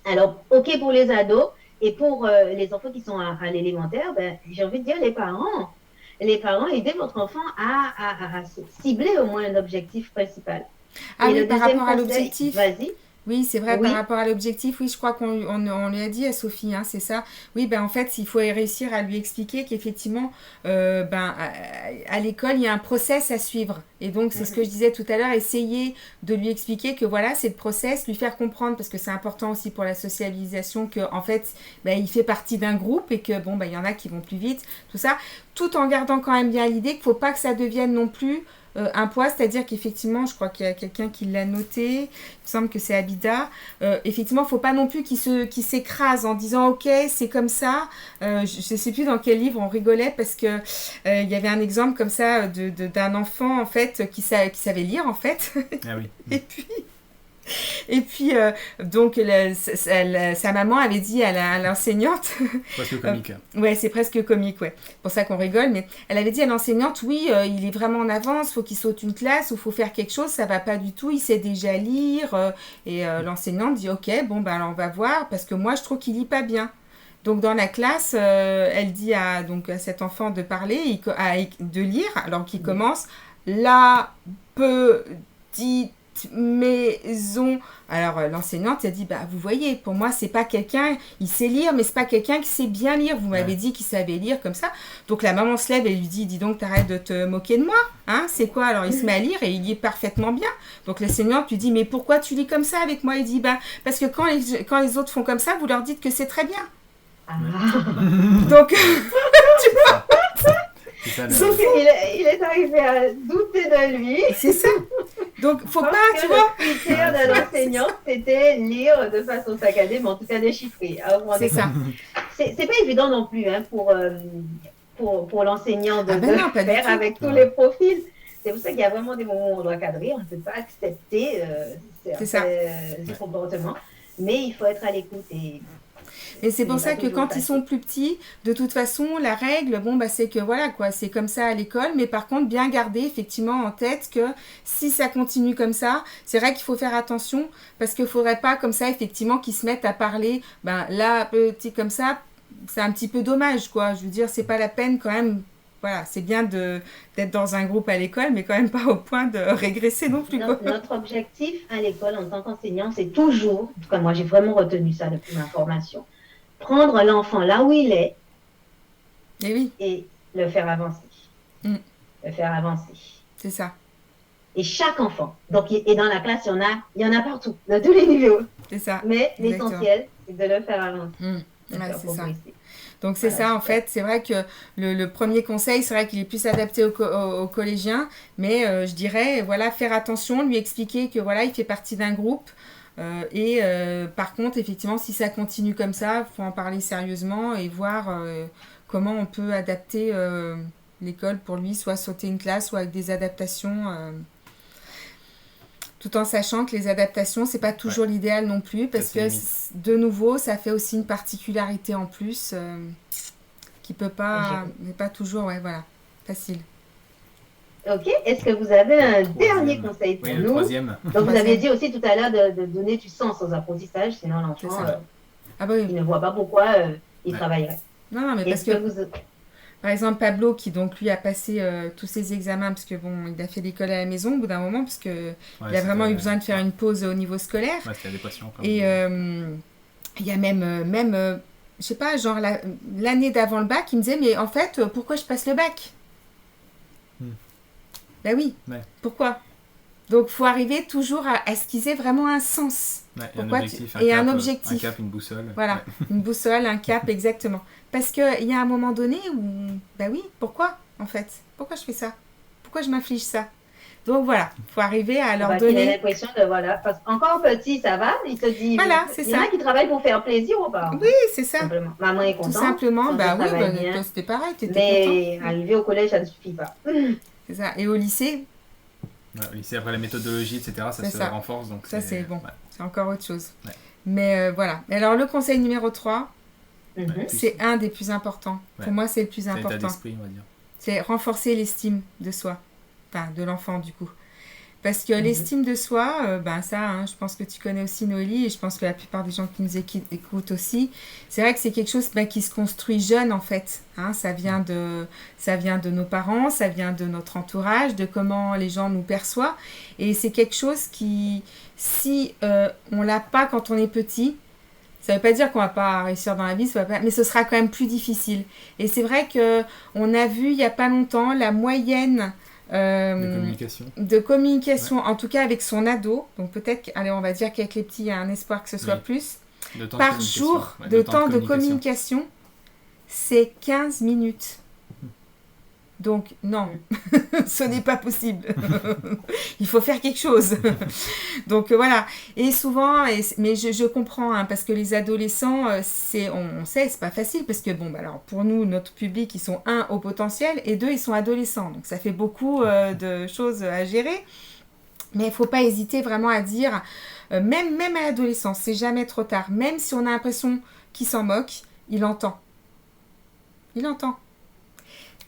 Alors, OK pour les ados et pour les enfants qui sont à l'élémentaire, ben, j'ai envie de dire les parents, aidez votre enfant à cibler au moins un objectif principal. Ah Et oui, le par deuxième rapport à conseil, l'objectif. vas-y, Oui, c'est vrai, par oui, rapport à l'objectif, oui, je crois qu'on lui a dit à Sophie, hein, c'est ça. Oui, ben en fait, il faut réussir à lui expliquer qu'effectivement, à l'école, il y a un process à suivre. Et donc, c'est ce que je disais tout à l'heure, essayer de lui expliquer que voilà, c'est le process, lui faire comprendre, parce que c'est important aussi pour la socialisation, que en fait, ben, il fait partie d'un groupe et que bon, ben, il y en a qui vont plus vite, tout ça, tout en gardant quand même bien l'idée qu'il ne faut pas que ça devienne non plus un poids, c'est-à-dire qu'effectivement, je crois qu'il y a quelqu'un qui l'a noté, il me semble que c'est Abida, effectivement, il ne faut pas non plus qu'il s'écrase en disant ok, c'est comme ça. Je ne sais plus dans quel livre on rigolait parce que il y avait un exemple comme ça d'un enfant en fait qui savait lire en fait. Ah oui. Et puis et puis, donc, sa maman avait dit à l'enseignante, Presque comique. ouais, c'est presque comique, ouais, c'est pour ça qu'on rigole, mais elle avait dit à l'enseignante, oui, il est vraiment en avance, faut qu'il saute une classe ou faut faire quelque chose, ça va pas du tout, il sait déjà lire, et l'enseignante dit, ok, bon, ben alors on va voir, parce que moi, je trouve qu'il lit pas bien. Donc dans la classe, elle dit à cet enfant de parler, de lire, alors qu'il commence la petite maison. Alors l'enseignante a dit bah vous voyez, pour moi c'est pas quelqu'un, il sait lire mais c'est pas quelqu'un qui sait bien lire. Vous m'avez dit qu'il savait lire comme ça. Donc la maman se lève et lui dit dis donc t'arrêtes de te moquer de moi, hein, c'est quoi? Alors il se met à lire et il lit parfaitement bien. Donc l'enseignante lui dit mais pourquoi tu lis comme ça avec moi? Il dit bah parce que quand les autres font comme ça, vous leur dites que c'est très bien. Donc donc il est arrivé à douter de lui. C'est ça. Donc, faut pas, tu vois. Le critère de l'enseignant, c'était lire de façon saccadée, mais en tout cas déchiffrée. C'est ça. C'est pas évident non plus hein, pour l'enseignant de non, faire avec tous les profils. C'est pour ça qu'il y a vraiment des moments où on doit cadrer, on ne peut pas accepter ces comportements, mais il faut être à l'écoute et c'est pour ça que quand ils sont plus petits, de toute façon, la règle, bon, bah, c'est que voilà, quoi, c'est comme ça à l'école, mais par contre, bien garder effectivement en tête que si ça continue comme ça, c'est vrai qu'il faut faire attention, parce qu'il ne faudrait pas comme ça, effectivement, qu'ils se mettent à parler, ben là, petit comme ça, c'est un petit peu dommage, quoi. Je veux dire, c'est pas la peine quand même. Voilà, c'est bien d'être dans un groupe à l'école, mais quand même pas au point de régresser non plus. Notre objectif à l'école en tant qu'enseignant, c'est toujours, en tout cas moi j'ai vraiment retenu ça depuis ma formation, prendre l'enfant là où il est et le faire avancer. Le faire avancer. C'est ça. Et chaque enfant. Donc, et dans la classe, il y en a partout, dans tous les niveaux. C'est ça. Mais l'essentiel, c'est de le faire avancer. Ouais, c'est ça. Donc c'est ça en fait, c'est vrai que le premier conseil, c'est vrai qu'il est plus adapté aux collégiens, mais je dirais, voilà, faire attention, lui expliquer que voilà, il fait partie d'un groupe, et par contre, effectivement, si ça continue comme ça, il faut en parler sérieusement et voir comment on peut adapter l'école pour lui, soit sauter une classe, soit avec des adaptations... tout en sachant que les adaptations, c'est pas toujours l'idéal non plus, parce que de nouveau, ça fait aussi une particularité en plus qui peut pas, n'est pas toujours, facile. Ok, est-ce que vous avez un dernier conseil pour nous? Troisième. Donc vous avez dit aussi tout à l'heure de donner du sens aux apprentissages, sinon l'enfant il ne voit pas pourquoi il travaillerait. Non, mais parce que par exemple, Pablo, qui donc lui a passé tous ses examens, parce que bon, il a fait l'école à la maison au bout d'un moment, parce que il a vraiment eu besoin de faire une pause au niveau scolaire. Ouais, c'était l'adéquation. Et il y a même je sais pas, genre l'année d'avant le bac, il me disait, mais en fait, pourquoi je passe le bac? Ben oui, pourquoi? Donc, il faut arriver toujours à ce qu'ils aient vraiment un sens. Un objectif, un cap, une boussole. Voilà, une boussole, un cap, exactement. Parce qu'il y a un moment donné où, bah oui, pourquoi en fait? Pourquoi je fais ça? Pourquoi je m'inflige ça? Donc voilà, il faut arriver à leur qu'il ait donner. l'impression de, voilà, parce qu'encore petit, ça va, il se dit, Voilà, c'est il y en ça. a qui travaillent pour faire plaisir aux parents. Oui, c'est ça. Simplement. Maman est Tout contente, simplement, quand bah je oui, travaille bah, bien, toi, c'était pareil, t'étais content. mais arrivé au collège, ça ne suffit pas. C'est ça. Et au lycée, Ouais, au lycée, après la méthodologie, etc., ça C'est se ça. renforce. Donc ça c'est bon, ouais. c'est encore autre chose. Ouais. Mais voilà. Alors le conseil numéro 3, Mhm. c'est un des plus importants. Pour Ouais. moi, c'est le plus C'est l'état important. d'esprit, on va dire. C'est renforcer l'estime de soi. Enfin, de l'enfant, du coup. Parce que Mhm. l'estime de soi, ben ça, je pense que tu connais aussi Noélie, et je pense que la plupart des gens qui nous écoutent aussi, c'est vrai que c'est quelque chose qui se construit jeune, en fait. Ça vient de nos parents, ça vient de notre entourage, de comment les gens nous perçoivent. Et c'est quelque chose qui, si on l'a pas quand on est petit, ça veut pas dire qu'on va pas réussir dans la vie, mais ce sera quand même plus difficile. Et c'est vrai qu'on a vu il y a pas longtemps la moyenne de communication, en tout cas avec son ado. Donc peut-être, allez, on va dire qu'avec les petits, il y a un espoir que ce soit plus. Par jour de temps de communication, c'est 15 minutes. Donc non, ce n'est pas possible. Il faut faire quelque chose. Donc voilà. Et souvent, mais je comprends, parce que les adolescents, on sait, c'est pas facile, parce que bon, alors pour nous, notre public, ils sont au potentiel, et 2, ils sont adolescents. Donc ça fait beaucoup de choses à gérer. Mais il ne faut pas hésiter vraiment à dire, même à l'adolescence, c'est jamais trop tard. Même si on a l'impression qu'il s'en moque, il entend. Il entend.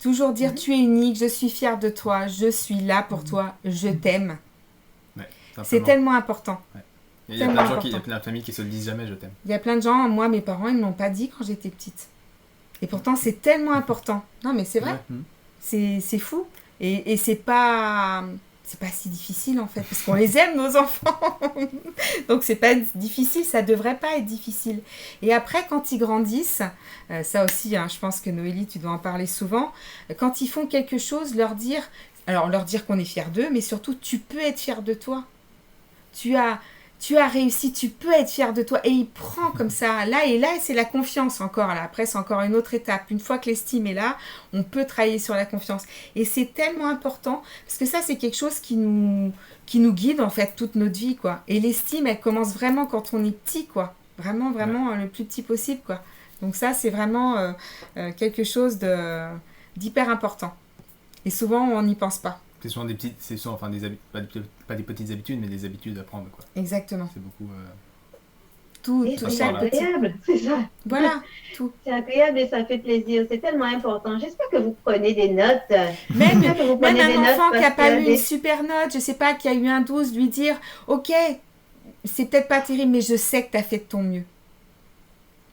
Toujours dire, tu es unique, je suis fière de toi, je suis là pour toi, je t'aime. Ouais, c'est tellement important. Ouais. Il y a plein de gens il y a plein de familles qui se le disent jamais, je t'aime. Il y a plein de gens, moi, mes parents, ils ne me l'ont pas dit quand j'étais petite. Et pourtant, c'est tellement important. Non, mais c'est vrai. Ouais. C'est fou. Et c'est pas si difficile, en fait, parce qu'on les aime, nos enfants. Donc, c'est pas difficile, ça devrait pas être difficile. Et après, quand ils grandissent, ça aussi, je pense que Noélie, tu dois en parler souvent, quand ils font quelque chose, leur dire qu'on est fier d'eux, mais surtout, tu peux être fier de toi. Tu as réussi, tu peux être fier de toi. Et il prend comme ça, là, c'est la confiance encore. Là. Après, c'est encore une autre étape. Une fois que l'estime est là, on peut travailler sur la confiance. Et c'est tellement important, parce que ça, c'est quelque chose qui nous guide, en fait, toute notre vie, quoi. Et l'estime, elle commence vraiment quand on est petit, quoi. Vraiment, le plus petit possible, quoi. Donc ça, c'est vraiment quelque chose d'hyper important. Et souvent, on n'y pense pas. C'est souvent enfin pas des petites habitudes, mais des habitudes à prendre, quoi. Exactement. C'est beaucoup. C'est agréable, c'est ça. Voilà, tout. C'est agréable et ça fait plaisir. C'est tellement important. J'espère que vous prenez des notes. Même un enfant qui n'a pas eu une super note, je sais pas, qui a eu un 12, lui dire, ok, c'est peut-être pas terrible, mais je sais que tu as fait de ton mieux.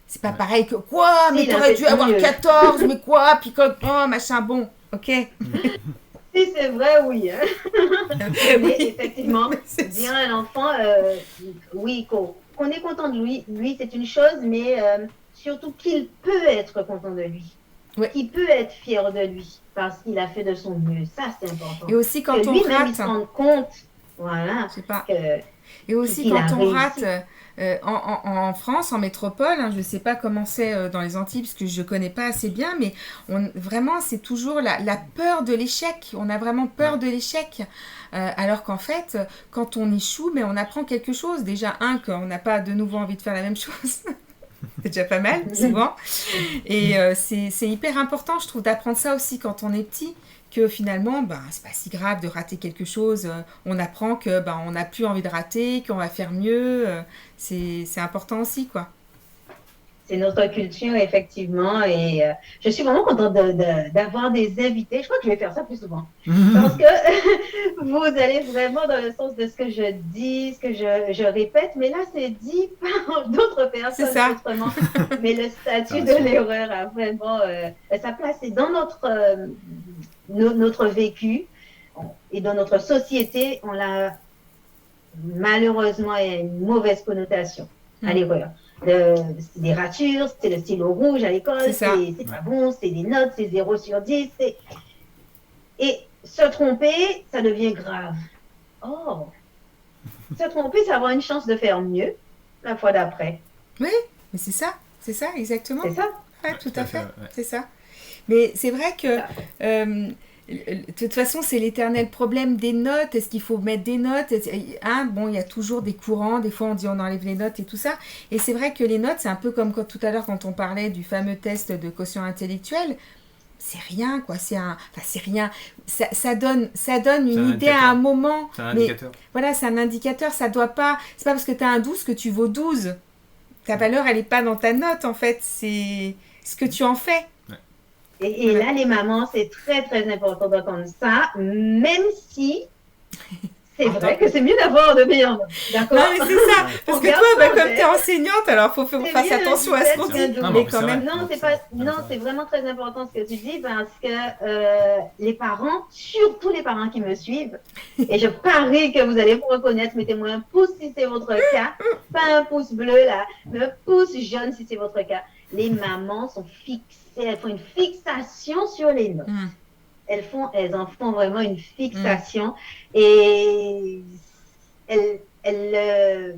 C'est pas pareil que quoi, mais t'aurais dû avoir 14, mais quoi, puis quand, machin, bon, ok. Si c'est vrai, oui. Mais effectivement, dire à l'enfant, oui, qu'on est content de lui, c'est une chose, mais surtout qu'il peut être content de lui. Ouais. Qu'il peut être fier de lui parce qu'il a fait de son mieux. Ça, c'est important. Et aussi quand que on lui-même, rate. il se rende compte, voilà. Je sais pas. Et aussi quand on rate. En France, en métropole, je ne sais pas comment c'est dans les Antilles, parce que je ne connais pas assez bien, mais vraiment, c'est toujours la peur de l'échec. On a vraiment peur de l'échec. Alors qu'en fait, quand on échoue, mais on apprend quelque chose. Déjà, qu'on n'a pas de nouveau envie de faire la même chose. C'est déjà pas mal, souvent. Et c'est hyper important, je trouve, d'apprendre ça aussi quand on est petit. Que finalement, c'est pas si grave de rater quelque chose. On apprend que on n'a plus envie de rater, qu'on va faire mieux. C'est important aussi, quoi. C'est notre culture, effectivement. Et je suis vraiment contente d'avoir des invités. Je crois que je vais faire ça plus souvent. Parce que vous allez vraiment dans le sens de ce que je dis, ce que je répète. Mais là, c'est dit par d'autres personnes. C'est ça. Autrement. Mais le statut de l'erreur a vraiment sa place. Et dans notre vécu et dans notre société, on a malheureusement une mauvaise connotation à l'erreur. C'est des ratures, c'est le stylo rouge à l'école, c'est pas bon, c'est des notes, c'est 0 sur 10. Et se tromper, ça devient grave. Oh, se tromper, c'est avoir une chance de faire mieux la fois d'après. Oui, mais c'est ça, exactement. C'est ça. Ouais, tout à fait, c'est ça. Mais c'est vrai que De toute façon, c'est l'éternel problème des notes. Est-ce qu'il faut mettre des notes? Hein, bon, il y a toujours des courants. Des fois, on dit on enlève les notes et tout ça. Et c'est vrai que les notes, c'est un peu comme tout à l'heure quand on parlait du fameux test de quotient intellectuel. C'est rien, quoi. Enfin, c'est rien. Ça donne une idée à un moment. C'est un indicateur. Voilà, c'est un indicateur. Ça doit pas... C'est pas parce que tu as un 12 que tu vaux 12. Ta valeur, elle n'est pas dans ta note, en fait. C'est ce que tu en fais. Et là, les mamans, c'est très, très important d'entendre ça, même si c'est vrai que c'est mieux d'avoir de meilleures notes. D'accord? Non, mais c'est ça. Parce que toi, comme tu es enseignante, alors il faut faire attention à ce qu'on dit. Mais quand même, c'est vraiment très important ce que tu dis parce que les parents, surtout les parents qui me suivent, et je parie que vous allez vous reconnaître, mettez-moi un pouce si c'est votre cas, pas un pouce bleu là, mais un pouce jaune si c'est votre cas. Les mamans sont fixées, elles font une fixation sur les notes. Elles en font vraiment une fixation et elles le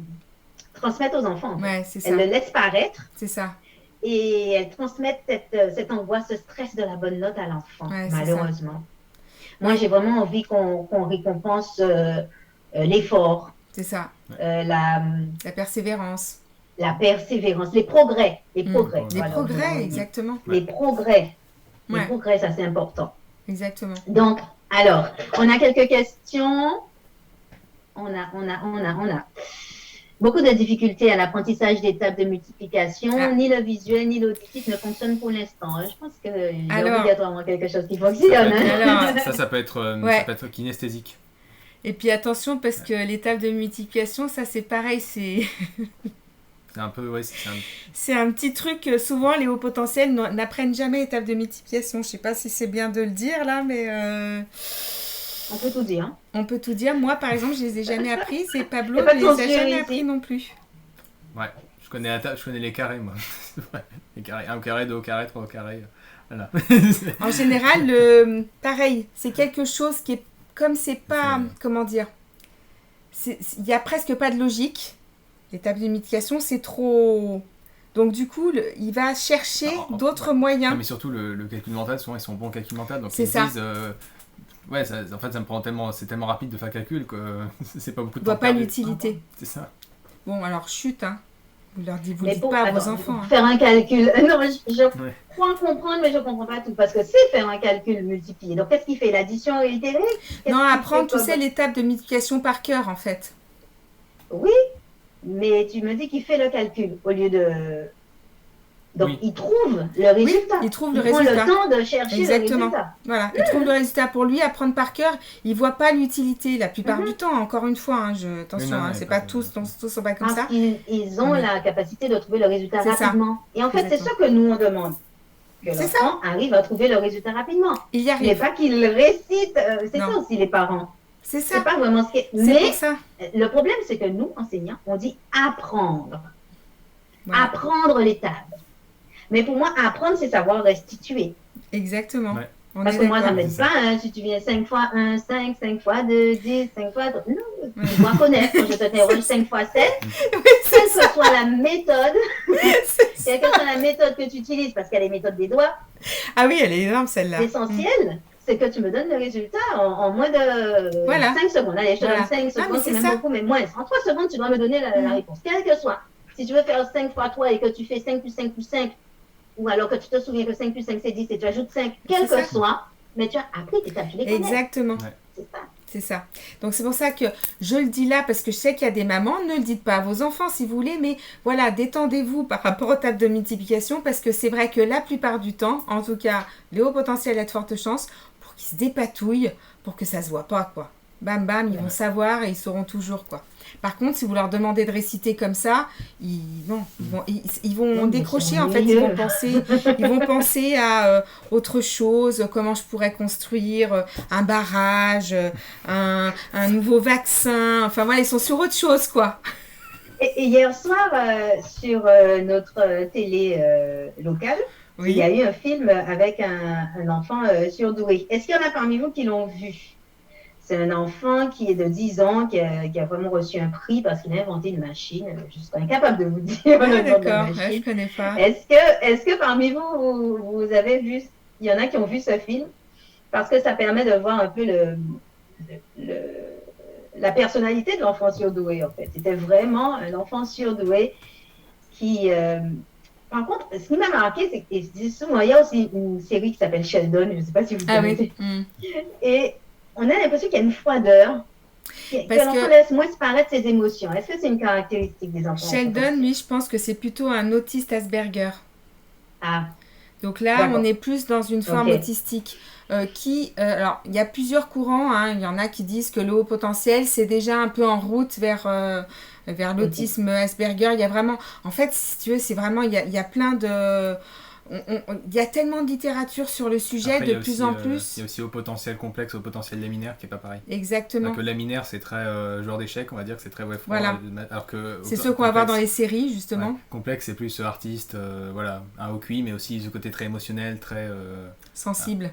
transmettent aux enfants. Ouais, c'est ça. Elles le laissent paraître. C'est ça. Et elles transmettent cette angoisse, ce stress de la bonne note à l'enfant, malheureusement. Moi, j'ai vraiment envie qu'on récompense l'effort. C'est ça. La persévérance. La persévérance, les progrès. Les progrès, exactement. Les progrès. Les progrès, ça c'est important. Exactement. Donc, alors, on a quelques questions. On a beaucoup de difficultés à l'apprentissage des tables de multiplication. Ni le visuel, ni l'auditif ne fonctionnent pour l'instant. Je pense qu'il y a obligatoirement quelque chose qui fonctionne. Ça peut être kinesthésique. Et puis attention, parce que les tables de multiplication, ça c'est pareil, c'est... C'est un peu, c'est un petit truc, souvent les hauts potentiels n'apprennent jamais les tables de multiplication. Je sais pas si c'est bien de le dire là, mais... On peut tout dire. On peut tout dire. Moi, par exemple, je les ai jamais apprises et Pablo ne les a jamais appris non plus. Ouais, je connais les carrés, moi. Les carrés, 1 au carré, 2 au carré, 3 au carré. Voilà. En général, pareil, c'est quelque chose qui est... Comme c'est pas... Comment dire? Il y a presque pas de logique. Les tables de multiplication, c'est trop... Donc du coup, il va chercher d'autres moyens. Non, mais surtout, le calcul mental, souvent, ils sont bons en calcul mental. Donc c'est ils ça. disent... en fait, ça me prend c'est tellement rapide de faire calcul que c'est pas beaucoup de temps. temps. Pas l'utilité. C'est ça. Bon, alors chut, hein. Vous dites pas à vos enfants. Faire un calcul. Non, je crois comprendre, mais je comprends pas tout. Parce que c'est faire un calcul multiplié. Donc, qu'est-ce qu'il fait? L'addition et l'itéré? Non, apprendre, tu sais, les tables de multiplication par cœur, en fait. Oui, mais tu me dis qu'il fait le calcul au lieu de... Donc, il trouve le résultat. Oui, il trouve le résultat. Il prend le temps de chercher le résultat. Voilà, il trouve le résultat pour lui, apprendre par cœur. Il ne voit pas l'utilité la plupart du temps, encore une fois. Attention, c'est pas tous sont pas comme ça. Ils ont la capacité de trouver le résultat rapidement. Et en fait, c'est ça que nous, on demande. Que l'enfant arrive à trouver le résultat rapidement. Il y arrive. Mais pas qu'il récite. C'est ça aussi, les parents. C'est ça. C'est pas vraiment ce qui est... Mais ça. Le problème, c'est que nous, enseignants, on dit apprendre. Ouais. Apprendre les tables. Mais pour moi, apprendre, c'est savoir restituer. Exactement. Ouais. Parce que moi, ça ne m'aide pas. Si tu viens 5 fois 1, 5, 5 fois 2, 10, 5 fois 3. Non, tu dois connaître. Quand je te t'interroge 5 fois 7, quelle que soit la méthode, quelle que soit la méthode que tu utilises, parce qu'il y a les méthodes des doigts. Ah oui, elle est énorme celle-là. L'essentiel, c'est que tu me donnes le résultat en moins de 5 secondes. Allez, je te donne 5 secondes, c'est même beaucoup, mais moins. En 3 secondes, tu dois me donner la réponse. Quelle que soit. Si tu veux faire 5 fois 3 et que tu fais 5 plus 5 plus 5, ou alors que tu te souviens que 5 plus 5 c'est 10 et tu ajoutes 5, quel que soit, mais tu as appris tes tables, tu les connais. Exactement. Ouais. C'est ça. C'est ça. Donc c'est pour ça que je le dis là, parce que je sais qu'il y a des mamans, ne le dites pas à vos enfants si vous voulez, mais voilà, détendez-vous par rapport aux tables de multiplication, parce que c'est vrai que la plupart du temps, en tout cas, les hauts potentiels, il y a de fortes chances pour qu'ils se dépatouillent, pour que ça se voit pas, quoi. Bam, bam, ils vont savoir et ils sauront toujours, quoi. Par contre, si vous leur demandez de réciter comme ça, ils vont décrocher, en fait, ils vont penser à autre chose, comment je pourrais construire un barrage, un nouveau vaccin, enfin voilà, ils sont sur autre chose, quoi. Et hier soir, sur notre télé locale, il y a eu un film avec un enfant surdoué. Est-ce qu'il y en a parmi vous qui l'ont vu? C'est un enfant qui est de 10 ans, qui a vraiment reçu un prix parce qu'il a inventé une machine. Je suis incapable de vous dire le nom de la machine. Je ne connais pas. Est-ce que parmi vous, vous avez vu, il y en a qui ont vu ce film? parce que ça permet de voir un peu le- la personnalité de l'enfant surdoué, en fait. C'était vraiment un enfant surdoué qui... par contre, ce qui m'a marqué, c'est que je dis souvent, il y a aussi une série qui s'appelle Sheldon, je ne sais pas si vous Ah connaissez. oui. Et on a l'impression qu'il y a une froideur, que Parce l'enfant que laisse moins se paraître ses émotions. Est-ce que c'est une caractéristique des enfants Sheldon, lui, je pense que c'est plutôt un autiste Asperger. Ah, Donc là, on d'accord. est plus dans une forme Ok. autistique. Alors, il y a plusieurs courants, hein. Il y en a qui disent que le haut potentiel, c'est déjà un peu en route vers Ok. l'autisme Asperger. Il y a vraiment, en fait, si tu veux, c'est vraiment, il y a plein de... Il y a tellement de littérature sur le sujet, Après, de plus en plus. il y a aussi au potentiel complexe, au potentiel laminaire qui est pas pareil. Exactement. Donc, le laminaire, c'est très joueur d'échecs, on va dire que c'est très ouais, froid. Voilà. Alors que C'est ceux qu'on va voir dans les séries, ouais, justement. complexe, c'est plus artiste, voilà, un haut QI, mais aussi ce côté très émotionnel, très. Sensible.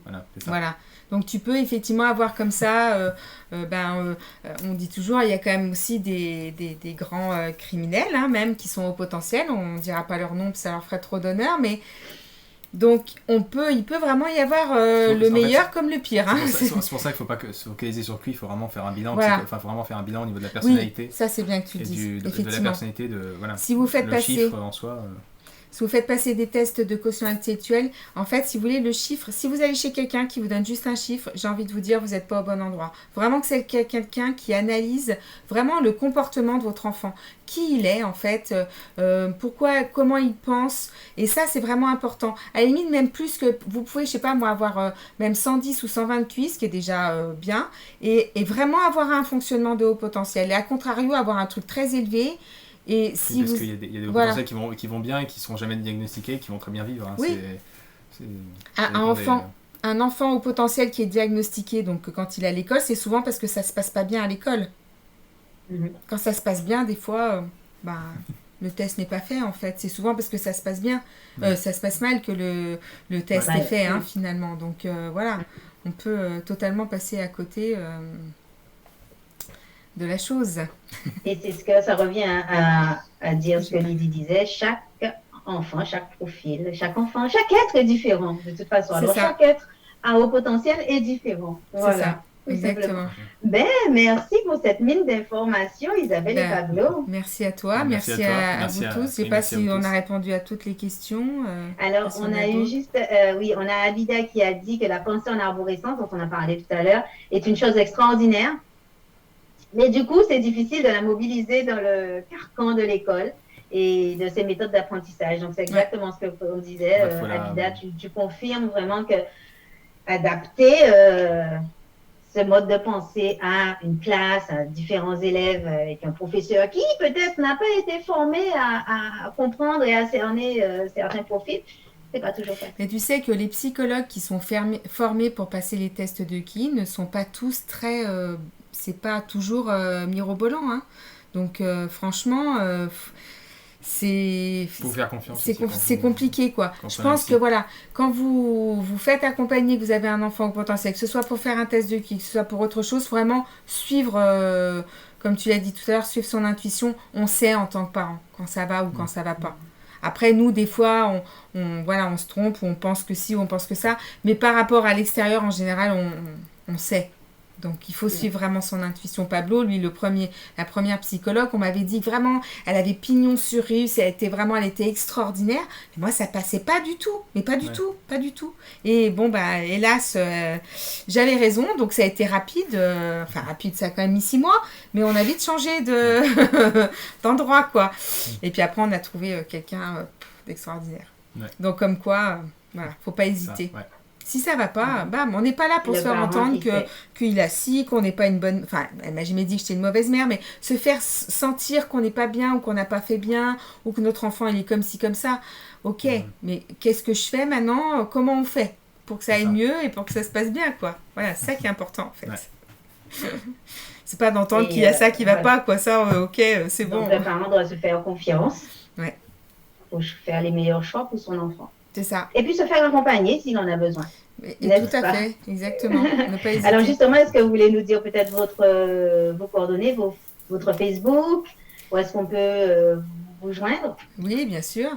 Voilà, c'est ça. Voilà. Donc tu peux effectivement avoir comme ça, on dit toujours, il y a quand même aussi des grands criminels, hein, même, qui sont au potentiel. On ne dira pas leur nom, parce que ça leur ferait trop d'honneur, mais donc il peut vraiment y avoir le meilleur comme le pire. Hein. C'est pour ça qu'il ne faut pas se focaliser sur lui, il faut vraiment faire un bilan, Voilà. faut vraiment faire un bilan au niveau de la Oui, personnalité. ça c'est bien que tu le dises, De la effectivement. personnalité, voilà, Si vous faites le passer... chiffre en soi. Si vous faites passer des tests de quotient intellectuel, en fait, si vous voulez, le chiffre, si vous allez chez quelqu'un qui vous donne juste un chiffre, j'ai envie de vous dire, vous n'êtes pas au bon endroit. Vraiment que c'est quelqu'un qui analyse vraiment le comportement de votre enfant. Qui il est, en fait, pourquoi, comment il pense. Et ça, c'est vraiment important. À la limite, même plus que, vous pouvez, je sais pas moi, avoir même 110 ou 120 QI, ce qui est déjà bien, et vraiment avoir un fonctionnement de haut potentiel. Et à contrario, avoir un truc très élevé. Et si parce vous... qu'il y a des hauts voilà. potentiels qui vont bien et qui ne seront jamais diagnostiqués, qui vont très bien vivre. Hein. Oui. Un enfant au potentiel qui est diagnostiqué, donc quand il est à l'école, c'est souvent parce que ça se passe pas bien à l'école. Quand ça se passe bien, des fois, le test n'est pas fait en fait. C'est souvent parce que ça se passe bien, ça se passe mal que le test est fait finalement. Donc voilà, on peut totalement passer à côté de la chose. Et c'est ce que ça revient à dire ce que Lydie disait, chaque enfant, chaque profil, chaque enfant, chaque être est différent de toute façon. Alors chaque être à haut potentiel est différent. Voilà. C'est ça. Exactement. Ben, merci pour cette mine d'informations, Isabelle et Pablo. Merci à toi, merci à vous tous. Je ne sais pas si on a répondu à toutes les questions. Alors, on a eu juste, on a Abida qui a dit que la pensée en arborescence, dont on a parlé tout à l'heure, est une chose extraordinaire. Mais du coup, c'est difficile de la mobiliser dans le carcan de l'école et de ses méthodes d'apprentissage. Donc, c'est exactement ce qu'on disait. Abida, tu confirmes vraiment que adapter ce mode de pensée à une classe, à différents élèves, avec un professeur qui peut-être n'a pas été formé à comprendre et à cerner certains profils, c'est pas toujours facile. Mais tu sais que les psychologues qui sont formés pour passer les tests de QI ne sont pas tous très... c'est pas toujours mirobolant. Hein. Donc franchement... faut faire confiance. C'est compliqué quoi. Je pense que voilà, quand vous faites accompagner, que vous avez un enfant au potentiel, que ce soit pour faire un test de QI, que ce soit pour autre chose, vraiment suivre, comme tu l'as dit tout à l'heure, suivre son intuition. On sait en tant que parent quand ça va ou quand ça va pas. Après, nous, des fois, on se trompe, on pense que si, on pense que ça. Mais par rapport à l'extérieur, en général, on sait. Donc, il faut suivre vraiment son intuition. Pablo, lui, la première psychologue, on m'avait dit vraiment, elle avait pignon sur rue, elle était extraordinaire. Mais moi, ça passait pas du tout. Mais pas du tout, pas du tout. Et bon, hélas, j'avais raison. Donc, ça a été rapide. Rapide, ça a quand même mis 6 mois. Mais on a vite changé d'endroit, quoi. Et puis après, on a trouvé quelqu'un d'extraordinaire. Ouais. Donc, comme quoi, voilà, faut pas hésiter. Ça, si ça va pas, on n'est pas là pour se faire entendre qu'il a si, qu'on n'est pas une bonne... Enfin, elle m'a jamais dit que j'étais une mauvaise mère, mais se faire sentir qu'on n'est pas bien ou qu'on n'a pas fait bien ou que notre enfant, il est comme ci, comme ça. Ok, mais qu'est-ce que je fais maintenant? Comment on fait pour que ça aille mieux et pour que ça se passe bien, quoi. Voilà, c'est ça qui est important, en fait. Ouais. C'est pas d'entendre qu'il y a ça qui va pas, quoi. Ça, ok, c'est bon. Donc, le parent doit se faire confiance. Ouais. Pour faire les meilleurs choix pour son enfant. C'est ça. Et puis se faire accompagner s'il en a besoin. Et tout à fait, exactement. Ne pas hésiter. Alors justement, est-ce que vous voulez nous dire peut-être vos coordonnées, votre Facebook, où est-ce qu'on peut vous joindre? Oui, bien sûr.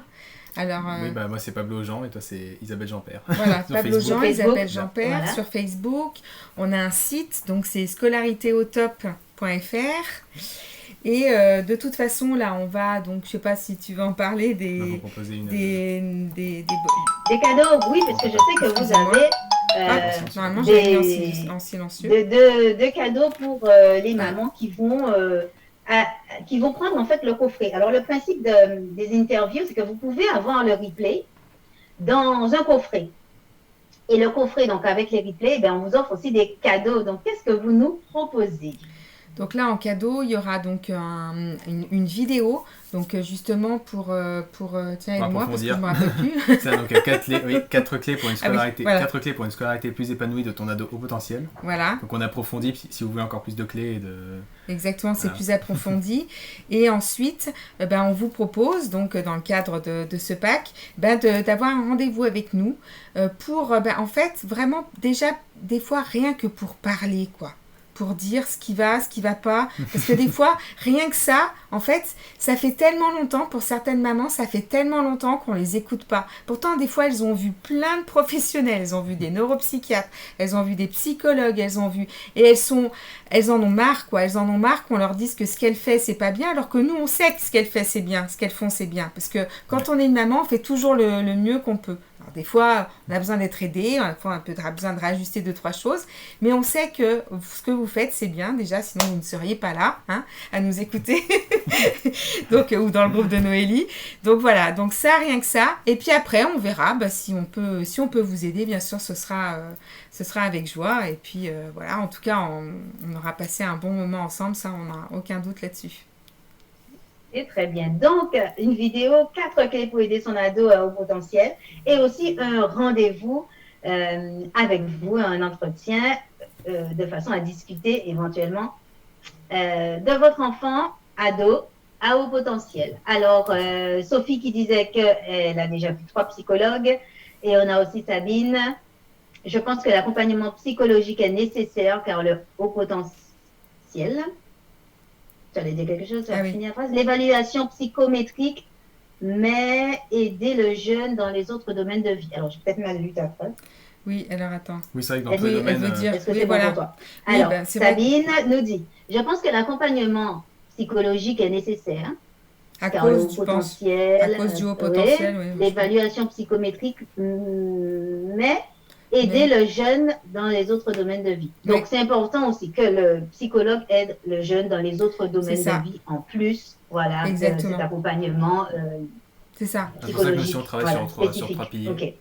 Alors, Oui, bah moi c'est Pablo Jean et toi c'est Isabelle Jean-Père. voilà, Sur Pablo Facebook. Jean, Isabelle Jean-Père Voilà. sur Facebook. On a un site, donc c'est scolaritéautop.fr. Et de toute façon, là, on va, donc je sais pas si tu veux en parler, On va vous proposer une. des Des cadeaux, oui, parce que je sais que vous Excusez-moi. avez normalement, j'avais mis des, en silencieux. de cadeaux pour les mamans qui vont prendre en fait le coffret. Alors, le principe des interviews, c'est que vous pouvez avoir le replay dans un coffret. Et le coffret, donc avec les replays, ben, on vous offre aussi des cadeaux. Donc, qu'est-ce que vous nous proposez? Donc là, en cadeau, il y aura donc une vidéo, donc justement pour tiens, Pour aide-moi parce que je approfondir. ne me rappelle plus. Ça, donc 4 clés pour une Ah oui, scolarité, voilà. 4 clés pour une scolarité plus épanouie de ton ado au potentiel. Voilà, Donc on approfondit si vous voulez encore plus de clés et de. exactement, c'est Voilà. plus approfondi. Et ensuite, on vous propose, donc dans le cadre de ce pack, d'avoir un rendez-vous avec nous pour, en fait, vraiment déjà, des fois, rien que pour parler, quoi. Pour dire ce qui va pas. Parce que des fois, rien que ça, en fait, ça fait tellement longtemps, pour certaines mamans, ça fait tellement longtemps qu'on les écoute pas. Pourtant, des fois, elles ont vu plein de professionnels, elles ont vu des neuropsychiatres, elles ont vu des psychologues, et elles en ont marre, quoi. Elles en ont marre qu'on leur dise que ce qu'elle fait, c'est pas bien, alors que nous, on sait que ce qu'elle fait, c'est bien, ce qu'elles font, c'est bien. Parce que quand on est une maman, on fait toujours le mieux qu'on peut. Alors, des fois, on a besoin d'être aidé, on a besoin de réajuster 2-3 choses, mais on sait que ce que vous faites, c'est bien déjà, sinon vous ne seriez pas là, hein, à nous écouter, donc, ou dans le groupe de Noélie. Donc voilà, donc ça, rien que ça. Et puis après, on verra si on peut vous aider, bien sûr, ce sera avec joie. Et puis voilà, en tout cas, on aura passé un bon moment ensemble, ça, on n'a aucun doute là-dessus. Et très bien. Donc, une vidéo, 4 clés pour aider son ado au potentiel et aussi un rendez-vous avec vous, un entretien de façon à discuter éventuellement de votre enfant, ado, à haut potentiel. Alors, Sophie qui disait qu'elle a déjà vu 3 psychologues et on a aussi Sabine. Je pense que l'accompagnement psychologique est nécessaire car le haut potentiel... J'allais dire quelque chose, ça va finir la phrase. L'évaluation psychométrique, mais aider le jeune dans les autres domaines de vie. Alors, j'ai peut-être mal lu ta phrase. Oui, alors attends. Oui, c'est vrai que dans tous les domaines. Elle veut dire, est-ce que c'est bon pour toi? Oui, alors, Sabine nous dit, je pense que l'accompagnement psychologique est nécessaire. À cause du haut potentiel, oui. L'évaluation psychométrique, mais aider le jeune dans les autres domaines de vie. Donc, c'est important aussi que le psychologue aide le jeune dans les autres domaines de vie en plus, voilà, de cet accompagnement c'est ça. C'est pour ça que nous aussi on travaille sur 3 piliers. Okay.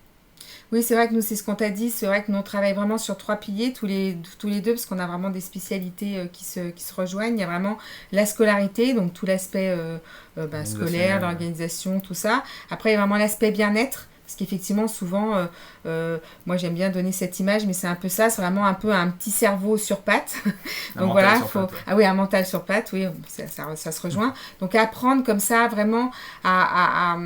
Oui, c'est vrai que nous, c'est ce qu'on t'a dit, c'est vrai que nous, on travaille vraiment sur 3 piliers, tous les deux, parce qu'on a vraiment des spécialités qui se rejoignent. Il y a vraiment la scolarité, donc tout l'aspect scolaire, l'organisation, tout ça. Après, il y a vraiment l'aspect bien-être. Parce qu'effectivement, souvent, moi j'aime bien donner cette image, mais c'est un peu ça, c'est vraiment un peu un petit cerveau sur pattes. Donc voilà, ah oui, un mental sur pattes, oui, ça se rejoint. Donc apprendre comme ça vraiment à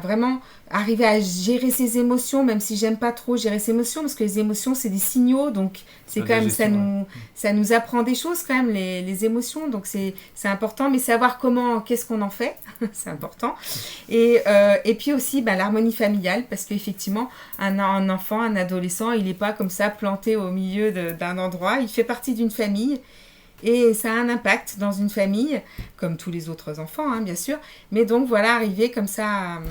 vraiment arriver à gérer ses émotions, même si j'aime pas trop gérer ses émotions, parce que les émotions, c'est des signaux, donc c'est quand même, ça nous apprend des choses quand même, les émotions, donc c'est important, mais savoir qu'est-ce qu'on en fait, c'est important. Et puis aussi, l'harmonie familiale, parce qu'effectivement, un enfant, un adolescent, il n'est pas comme ça planté au milieu d'un endroit, il fait partie d'une famille. Et ça a un impact dans une famille, comme tous les autres enfants, hein, bien sûr. Mais donc, voilà, arriver comme ça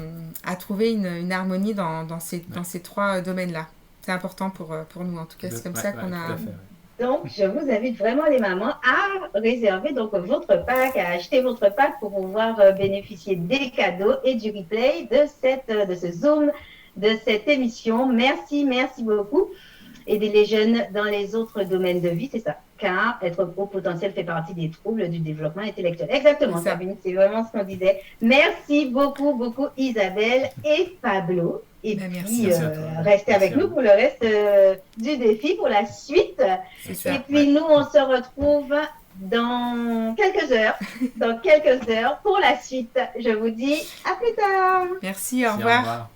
à trouver une harmonie dans ces 3 domaines-là. C'est important pour nous, en tout cas. C'est comme ça qu'on a... Donc, je vous invite vraiment les mamans à réserver donc votre pack, à acheter votre pack pour pouvoir bénéficier des cadeaux et du replay de ce Zoom, de cette émission. Merci beaucoup. Aider les jeunes dans les autres domaines de vie, c'est ça. Car être haut potentiel fait partie des troubles du développement intellectuel. Exactement, Sabine, c'est vraiment ce qu'on disait. Merci beaucoup Isabelle et Pablo. Et puis, restez avec nous pour le reste du défi, pour la suite. Et puis, nous, on se retrouve dans quelques heures pour la suite. Je vous dis à plus tard. Merci, au revoir.